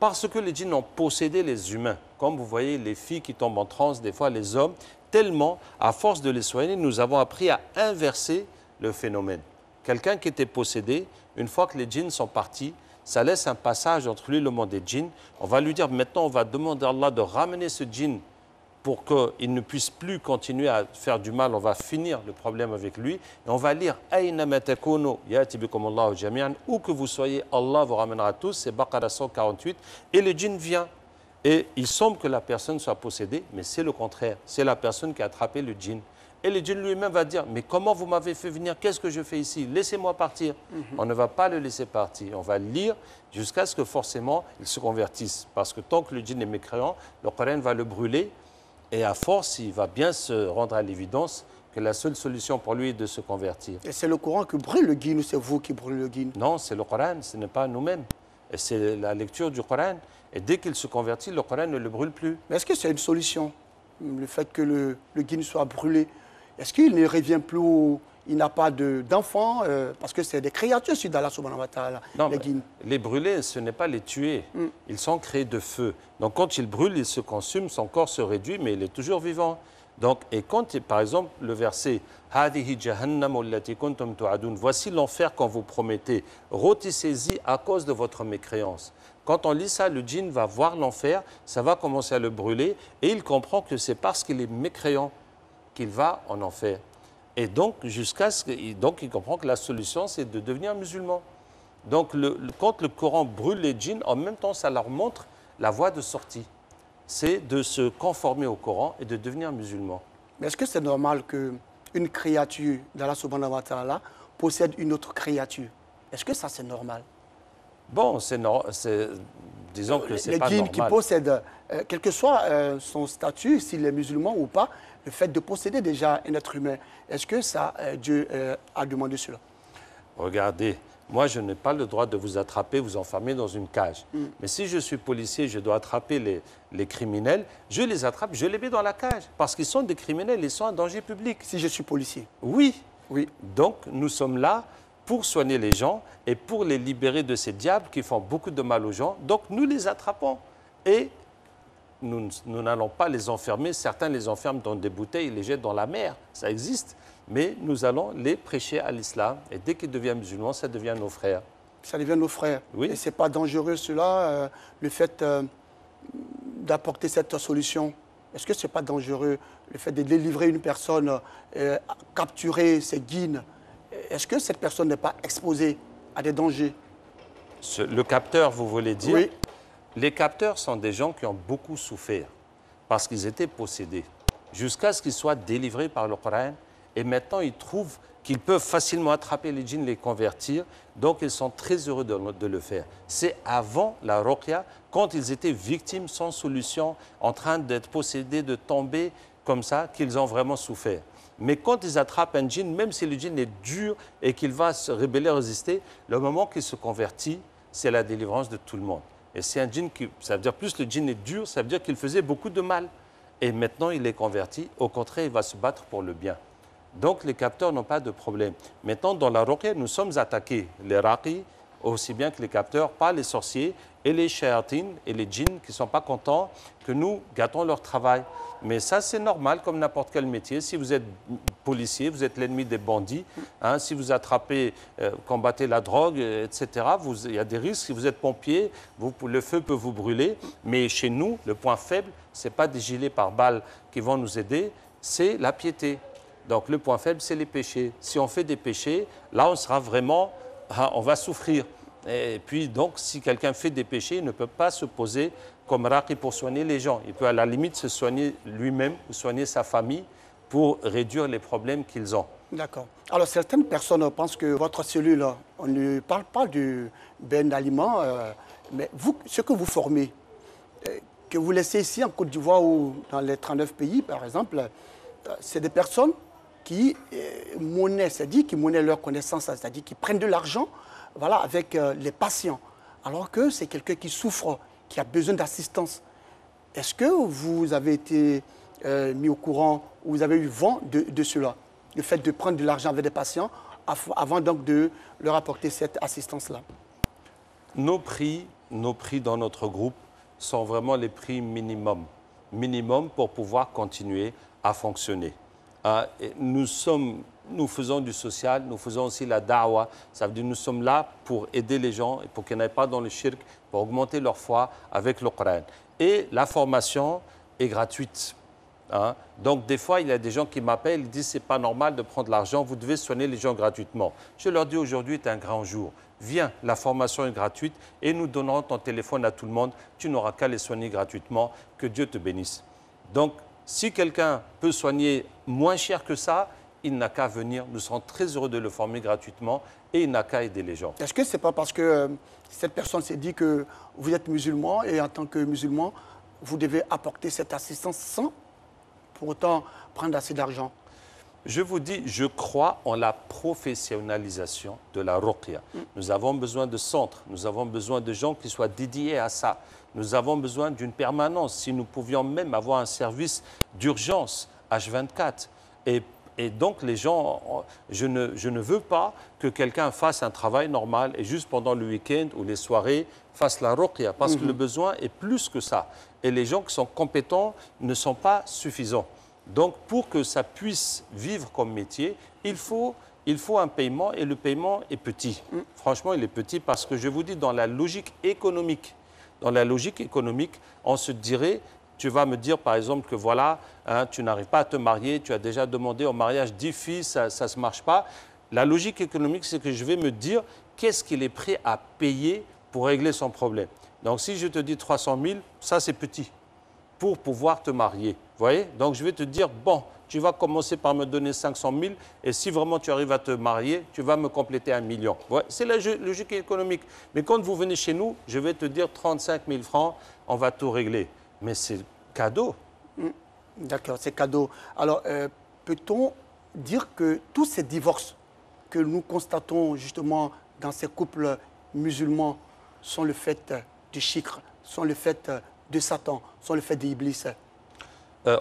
Parce que les djinns ont possédé les humains. Comme vous voyez, les filles qui tombent en transe, des fois les hommes, tellement, à force de les soigner, nous avons appris à inverser le phénomène. Quelqu'un qui était possédé, une fois que les djinns sont partis, ça laisse un passage entre lui et le monde des djinns. On va lui dire, maintenant on va demander à Allah de ramener ce djinn pour qu'il ne puisse plus continuer à faire du mal. On va finir le problème avec lui. Et on va lire « Aynama takunu ya'ti bikum Allahu jami'an » où que vous soyez, Allah vous ramènera tous. C'est Baqara 148. Et le djinn vient. Et il semble que la personne soit possédée, mais c'est le contraire. C'est la personne qui a attrapé le djinn. Et le djinn lui-même va dire, mais comment vous m'avez fait venir? Qu'est-ce que je fais ici? Laissez-moi partir. On ne va pas le laisser partir. On va lire jusqu'à ce que forcément il se convertisse. Parce que tant que le djinn est mécréant, le Coran va le brûler. Et à force, il va bien se rendre à l'évidence que la seule solution pour lui est de se convertir. Et c'est le Coran qui brûle le djinn ou c'est vous qui brûlez le djinn? Non, c'est le Coran, ce n'est pas nous-mêmes. Et c'est la lecture du Coran. Et dès qu'il se convertit, le Coran ne le brûle plus. Mais est-ce que c'est une solution, le fait que le djinn soit brûlé? Est-ce qu'il ne revient plus, il n'a pas d'enfants, parce que c'est des créatures sur d'Allah subhanahu wa ta'ala, les djinns. Les brûler, ce n'est pas les tuer. Ils sont créés de feu. Donc quand ils brûlent, ils se consument, son corps se réduit, mais il est toujours vivant. Donc, et quand, par exemple, le verset « Hadihi jahannam allati kuntum tu'adun » voici l'enfer qu'on vous promettait. Rôtissez-y à cause de votre mécréance. Quand on lit ça, le djinn va voir l'enfer, ça va commencer à le brûler, et il comprend que c'est parce qu'il est mécréant qu'il va en enfer. Et donc, il comprend que la solution, c'est de devenir musulman. Donc, quand le Coran brûle les djinns, en même temps, ça leur montre la voie de sortie. C'est de se conformer au Coran et de devenir musulman. Mais est-ce que c'est normal qu'une créature d'Allah subhanahu wa ta'ala possède une autre créature? Est-ce que ça, c'est normal? Bon, disons que c'est pas Les djinns normal. qui possèdent, quel que soit son statut, s'il est musulman ou pas, le fait de posséder déjà un être humain, est-ce que ça, Dieu a demandé cela? Regardez, moi, je n'ai pas le droit de vous attraper, vous enfermer dans une cage. Mais si je suis policier, je dois attraper les criminels, je les attrape, je les mets dans la cage. Parce qu'ils sont des criminels, ils sont un danger public. Si je suis policier? Oui. Oui. Donc, nous sommes là pour soigner les gens et pour les libérer de ces diables qui font beaucoup de mal aux gens. Donc, nous les attrapons. Et nous n'allons pas les enfermer. Certains les enferment dans des bouteilles et les jettent dans la mer. Ça existe. Mais nous allons les prêcher à l'islam. Et dès qu'ils deviennent musulmans, ça devient nos frères. Ça devient nos frères. Oui. Et ce n'est pas dangereux, cela, le fait d'apporter cette solution? Est-ce que ce n'est pas dangereux, le fait de délivrer une personne, capturer ses guides? Est-ce que cette personne n'est pas exposée à des dangers? Le capteur, vous voulez dire? Oui. Les capteurs sont des gens qui ont beaucoup souffert parce qu'ils étaient possédés jusqu'à ce qu'ils soient délivrés par le Coran. Et maintenant, ils trouvent qu'ils peuvent facilement attraper les djinns, les convertir. Donc, ils sont très heureux de le faire. C'est avant la ruqya, quand ils étaient victimes sans solution, en train d'être possédés, de tomber comme ça, qu'ils ont vraiment souffert. Mais quand ils attrapent un djinn, même si le djinn est dur et qu'il va se rebeller, résister, le moment qu'il se convertit, c'est la délivrance de tout le monde. Et c'est un djinn qui, ça veut dire plus le djinn est dur, ça veut dire qu'il faisait beaucoup de mal. Et maintenant, il est converti. Au contraire, il va se battre pour le bien. Donc, les capteurs n'ont pas de problème. Maintenant, dans la ruqya, nous sommes attaqués, les raqis, aussi bien que les capteurs, par les sorciers et les shayatines et les djinns qui ne sont pas contents que nous gâtons leur travail. Mais ça, c'est normal, comme n'importe quel métier. Si vous êtes policier, vous êtes l'ennemi des bandits. Hein, si vous attrapez, combattez la drogue, etc., il y a des risques. Si vous êtes pompier, le feu peut vous brûler. Mais chez nous, le point faible, ce n'est pas des gilets pare-balles qui vont nous aider, c'est la piété. Donc le point faible, c'est les péchés. Si on fait des péchés, là, on sera vraiment, on va souffrir. Et puis donc, si quelqu'un fait des péchés, il ne peut pas se poser comme raqi pour soigner les gens. Il peut à la limite se soigner lui-même ou soigner sa famille pour réduire les problèmes qu'ils ont. D'accord. Alors certaines personnes pensent que votre cellule, on ne parle pas du bain d'aliments, mais vous, ce que vous formez, que vous laissez ici en Côte d'Ivoire ou dans les 39 pays, par exemple, c'est des personnes qui monnaient, c'est-à-dire qui monnaient leur connaissance, c'est-à-dire qui prennent de l'argent, voilà, avec les patients, alors que c'est quelqu'un qui souffre, qui a besoin d'assistance. Est-ce que vous avez été mis au courant, ou vous avez eu vent de cela, le fait de prendre de l'argent avec des patients, avant donc de leur apporter cette assistance-là? Nos prix dans notre groupe sont vraiment les prix minimum pour pouvoir continuer à fonctionner. Nous faisons du social, nous faisons aussi la da'wa. Ça veut dire que nous sommes là pour aider les gens, pour qu'ils n'aillent pas dans le shirk, pour augmenter leur foi avec le Coran. Et la formation est gratuite. Hein. Donc des fois, il y a des gens qui m'appellent, ils disent « c'est pas normal de prendre l'argent, vous devez soigner les gens gratuitement ». Je leur dis « aujourd'hui est un grand jour. Viens, la formation est gratuite et nous donnerons ton téléphone à tout le monde. Tu n'auras qu'à les soigner gratuitement. Que Dieu te bénisse ». Donc, si quelqu'un peut soigner moins cher que ça, il n'a qu'à venir. Nous serons très heureux de le former gratuitement et il n'a qu'à aider les gens. Est-ce que ce n'est pas parce que cette personne s'est dit que vous êtes musulman et en tant que musulman, vous devez apporter cette assistance sans pour autant prendre assez d'argent? Je vous dis, je crois en la professionnalisation de la ruqya. Nous avons besoin de centres, nous avons besoin de gens qui soient dédiés à ça. Nous avons besoin d'une permanence. Si nous pouvions même avoir un service d'urgence H24. Et donc, les gens, je ne veux pas que quelqu'un fasse un travail normal et juste pendant le week-end ou les soirées fasse la ruqya, parce que le besoin est plus que ça. Et les gens qui sont compétents ne sont pas suffisants. Donc, pour que ça puisse vivre comme métier, il faut un paiement et le paiement est petit. Franchement, il est petit parce que je vous dis, dans la logique économique, on se dirait, tu vas me dire par exemple que voilà, hein, tu n'arrives pas à te marier, tu as déjà demandé au mariage 10 filles, ça ne se marche pas. La logique économique, c'est que je vais me dire qu'est-ce qu'il est prêt à payer pour régler son problème. Donc si je te dis 300 000, ça c'est petit pour pouvoir te marier. Vous voyez? Donc je vais te dire, bon, tu vas commencer par me donner 500 000 et si vraiment tu arrives à te marier, tu vas me compléter 1 million. Ouais, c'est la logique économique. Mais quand vous venez chez nous, je vais te dire 35 000 francs, on va tout régler. Mais c'est cadeau. D'accord, c'est cadeau. Alors, peut-on dire que tous ces divorces que nous constatons justement dans ces couples musulmans sont le fait du shikr, sont le fait de Satan, sont le fait d'Iblis?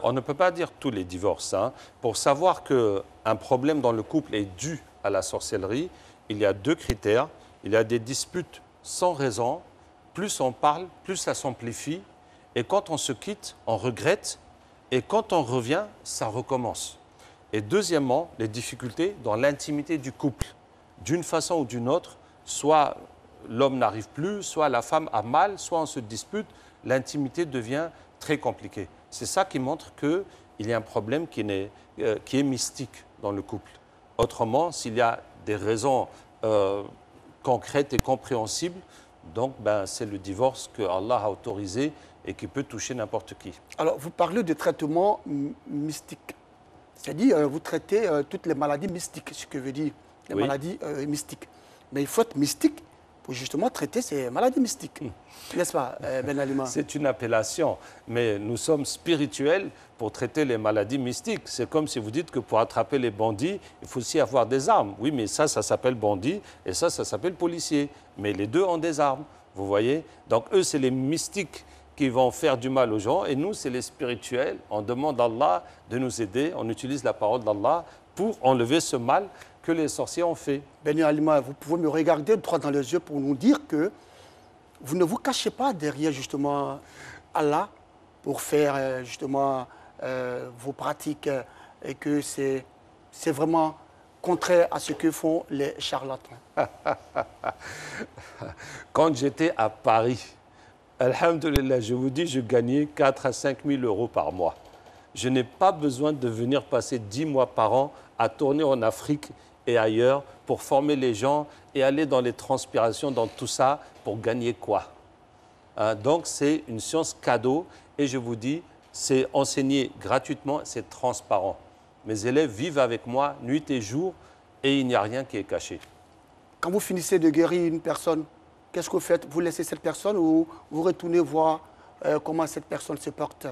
On ne peut pas dire tous les divorces. Hein. Pour savoir qu'un problème dans le couple est dû à la sorcellerie, il y a 2 critères. Il y a des disputes sans raison. Plus on parle, plus ça s'amplifie. Et quand on se quitte, on regrette. Et quand on revient, ça recommence. Et deuxièmement, les difficultés dans l'intimité du couple. D'une façon ou d'une autre, soit l'homme n'arrive plus, soit la femme a mal, soit on se dispute, l'intimité devient très compliquée. C'est ça qui montre qu'il y a un problème qui est mystique dans le couple. Autrement, s'il y a des raisons concrètes et compréhensibles, donc c'est le divorce que Allah a autorisé et qui peut toucher n'importe qui. Alors, vous parlez de traitement mystique. C'est-à-dire, vous traitez toutes les maladies mystiques, ce que veut dire les maladies mystiques. Mais il faut être mystique pour justement traiter ces maladies mystiques. N'est-ce pas, Ben Alima? C'est une appellation, mais nous sommes spirituels pour traiter les maladies mystiques. C'est comme si vous dites que pour attraper les bandits, il faut aussi avoir des armes. Oui, mais ça s'appelle bandit et ça s'appelle policier. Mais les deux ont des armes, vous voyez? Donc eux, c'est les mystiques qui vont faire du mal aux gens et nous, c'est les spirituels. On demande à Allah de nous aider, on utilise la parole d'Allah pour enlever ce mal que les sorciers ont fait. Ben Alima, vous pouvez me regarder droit dans les yeux pour nous dire que vous ne vous cachez pas derrière justement Allah pour faire justement vos pratiques et que c'est vraiment contraire à ce que font les charlatans. Quand j'étais à Paris, alhamdoulilah, je vous dis, je gagnais 4 à 5 000 euros par mois. Je n'ai pas besoin de venir passer 10 mois par an à tourner en Afrique et ailleurs pour former les gens et aller dans les transpirations, dans tout ça, pour gagner quoi? Donc c'est une science cadeau et je vous dis, c'est enseigné gratuitement, c'est transparent. Mes élèves vivent avec moi nuit et jour et il n'y a rien qui est caché. Quand vous finissez de guérir une personne, qu'est-ce que vous faites? Vous laissez cette personne ou vous retournez voir comment cette personne se porte?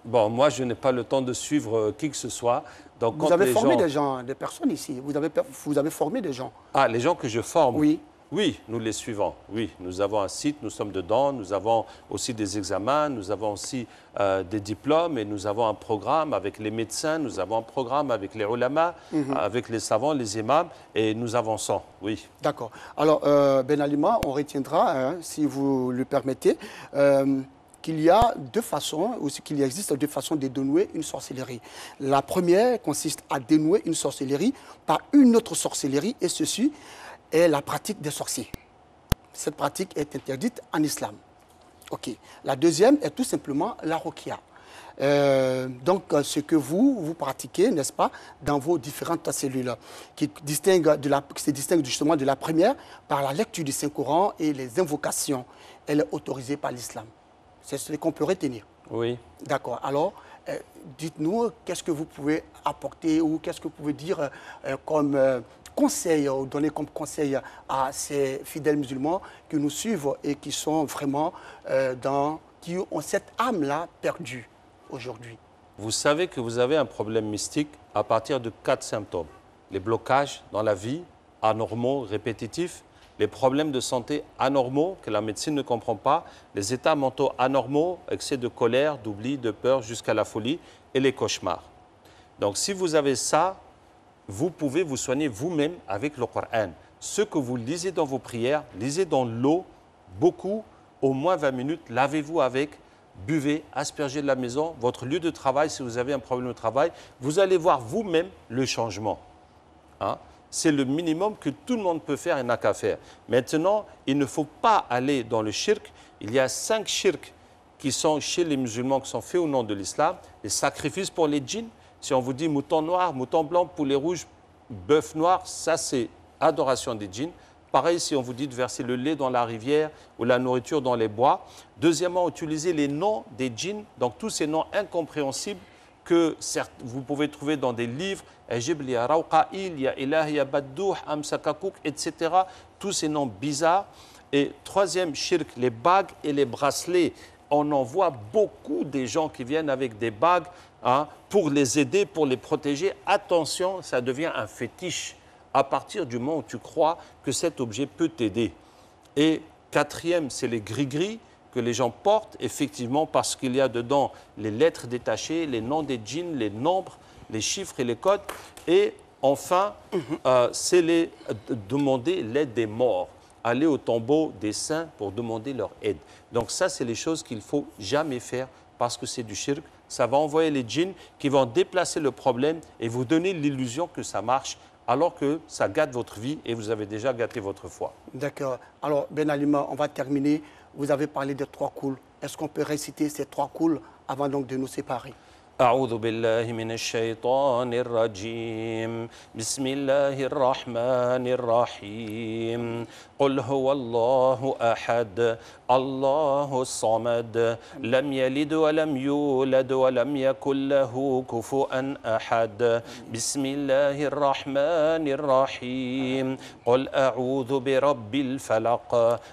Bon, moi, je n'ai pas le temps de suivre qui que ce soit. Donc, vous avez formé des gens, des personnes ici. Vous avez formé des gens. Ah, les gens que je forme? Oui. Oui, nous les suivons. Oui, nous avons un site, nous sommes dedans. Nous avons aussi des examens, nous avons aussi des diplômes et nous avons un programme avec les médecins, nous avons un programme avec les ulama, avec les savants, les imams et nous avançons, oui. D'accord. Alors, Ben Alima, on retiendra, si vous le permettez, qu'il y a 2 façons, ou qu'il existe 2 façons de dénouer une sorcellerie. La première consiste à dénouer une sorcellerie par une autre sorcellerie, et ceci est la pratique des sorciers. Cette pratique est interdite en islam. Ok. La deuxième est tout simplement la ruqya. Donc, ce que vous pratiquez, n'est-ce pas, dans vos différentes cellules, qui se distingue justement de la première par la lecture du Saint-Coran et les invocations. Elle est autorisée par l'islam. C'est ce qu'on peut retenir. Oui. D'accord. Alors, dites-nous, qu'est-ce que vous pouvez apporter ou qu'est-ce que vous pouvez dire comme conseil, ou donner comme conseil à ces fidèles musulmans qui nous suivent et qui sont vraiment qui ont cette âme-là perdue aujourd'hui? Vous savez que vous avez un problème mystique à partir de 4 symptômes. Les blocages dans la vie, anormaux, répétitifs, les problèmes de santé anormaux que la médecine ne comprend pas, les états mentaux anormaux, excès de colère, d'oubli, de peur jusqu'à la folie et les cauchemars. Donc si vous avez ça, vous pouvez vous soigner vous-même avec le Coran. Ce que vous lisez dans vos prières, lisez dans l'eau, beaucoup, au moins 20 minutes, lavez-vous avec, buvez, aspergez la maison, votre lieu de travail, si vous avez un problème de travail, vous allez voir vous-même le changement. Hein? C'est le minimum que tout le monde peut faire et n'a qu'à faire. Maintenant, il ne faut pas aller dans le shirk. Il y a 5 shirks qui sont chez les musulmans, qui sont faits au nom de l'islam. Les sacrifices pour les djinns. Si on vous dit mouton noir, mouton blanc, poulet rouge, bœuf noir, ça c'est adoration des djinns. Pareil si on vous dit de verser le lait dans la rivière ou la nourriture dans les bois. Deuxièmement, utiliser les noms des djinns, donc tous ces noms incompréhensibles que vous pouvez trouver dans des livres, Ejib, ya Rawqa'il, ya Ilah, ya Baddouh, Amsakakouk, etc. Tous ces noms bizarres. Et troisième shirk, les bagues et les bracelets. On en voit beaucoup des gens qui viennent avec des bagues pour les aider, pour les protéger. Attention, ça devient un fétiche à partir du moment où tu crois que cet objet peut t'aider. Et quatrième, c'est les gris-gris que les gens portent, effectivement, parce qu'il y a dedans les lettres détachées, les noms des djinns, les nombres, les chiffres et les codes. Et enfin, c'est demander l'aide des morts. Aller au tombeau des saints pour demander leur aide. Donc ça, c'est les choses qu'il ne faut jamais faire parce que c'est du shirk. Ça va envoyer les djinns qui vont déplacer le problème et vous donner l'illusion que ça marche alors que ça gâte votre vie et vous avez déjà gâté votre foi. D'accord. Alors, Ben Alima, on va terminer. Vous avez parlé de 3 coups. Est-ce qu'on peut réciter ces 3 coups avant donc de nous séparer? أعوذ بالله من الشيطان الرجيم بسم الله الرحمن الرحيم قل هو الله أحد الله الصمد لم يلد ولم يولد ولم يكن له كفوا أحد بسم الله الرحمن الرحيم قل أعوذ برب الفلق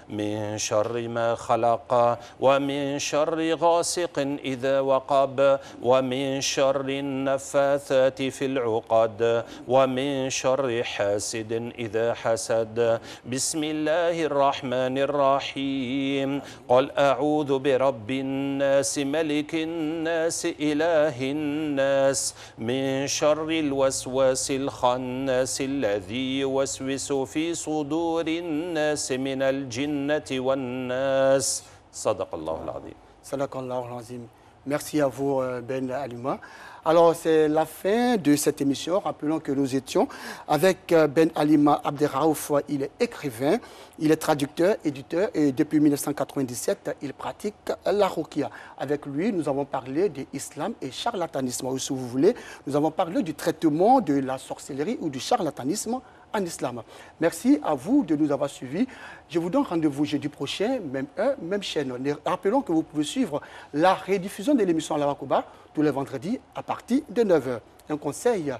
من شر ما خلق ومن شر غاسق إذا وقب ومن شر النفاثات في العقد ومن شر حاسد إذا حسد بسم الله الرحمن الرحيم قل أعوذ برب الناس ملك الناس إله الناس من شر الوسواس الخناس الذي يوسوس في صدور الناس من الجنة والناس صدق الله العظيم. صدق الله العظيم. Merci à vous, Ben Alima. Alors, c'est la fin de cette émission. Rappelons que nous étions avec Ben Alima Abderraouf. Il est écrivain, il est traducteur, éditeur et depuis 1997, il pratique la ruqya. Avec lui, nous avons parlé de l'islam et charlatanisme. Ou si vous voulez, nous avons parlé du traitement de la sorcellerie ou du charlatanisme en islam. Merci à vous de nous avoir suivis. Je vous donne rendez-vous jeudi prochain, même heure, même chaîne. Rappelons que vous pouvez suivre la rediffusion de l'émission Allahu Akbar tous les vendredis à partir de 9h. Un conseil,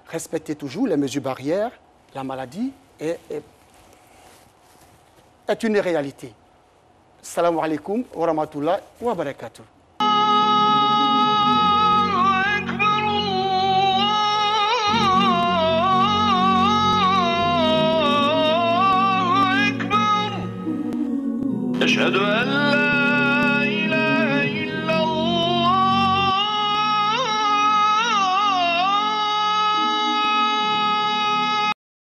respectez toujours les mesures barrières. La maladie est une réalité. Assalamu alaikum wa rahmatullahi wa barakatuh. أشهد أن لا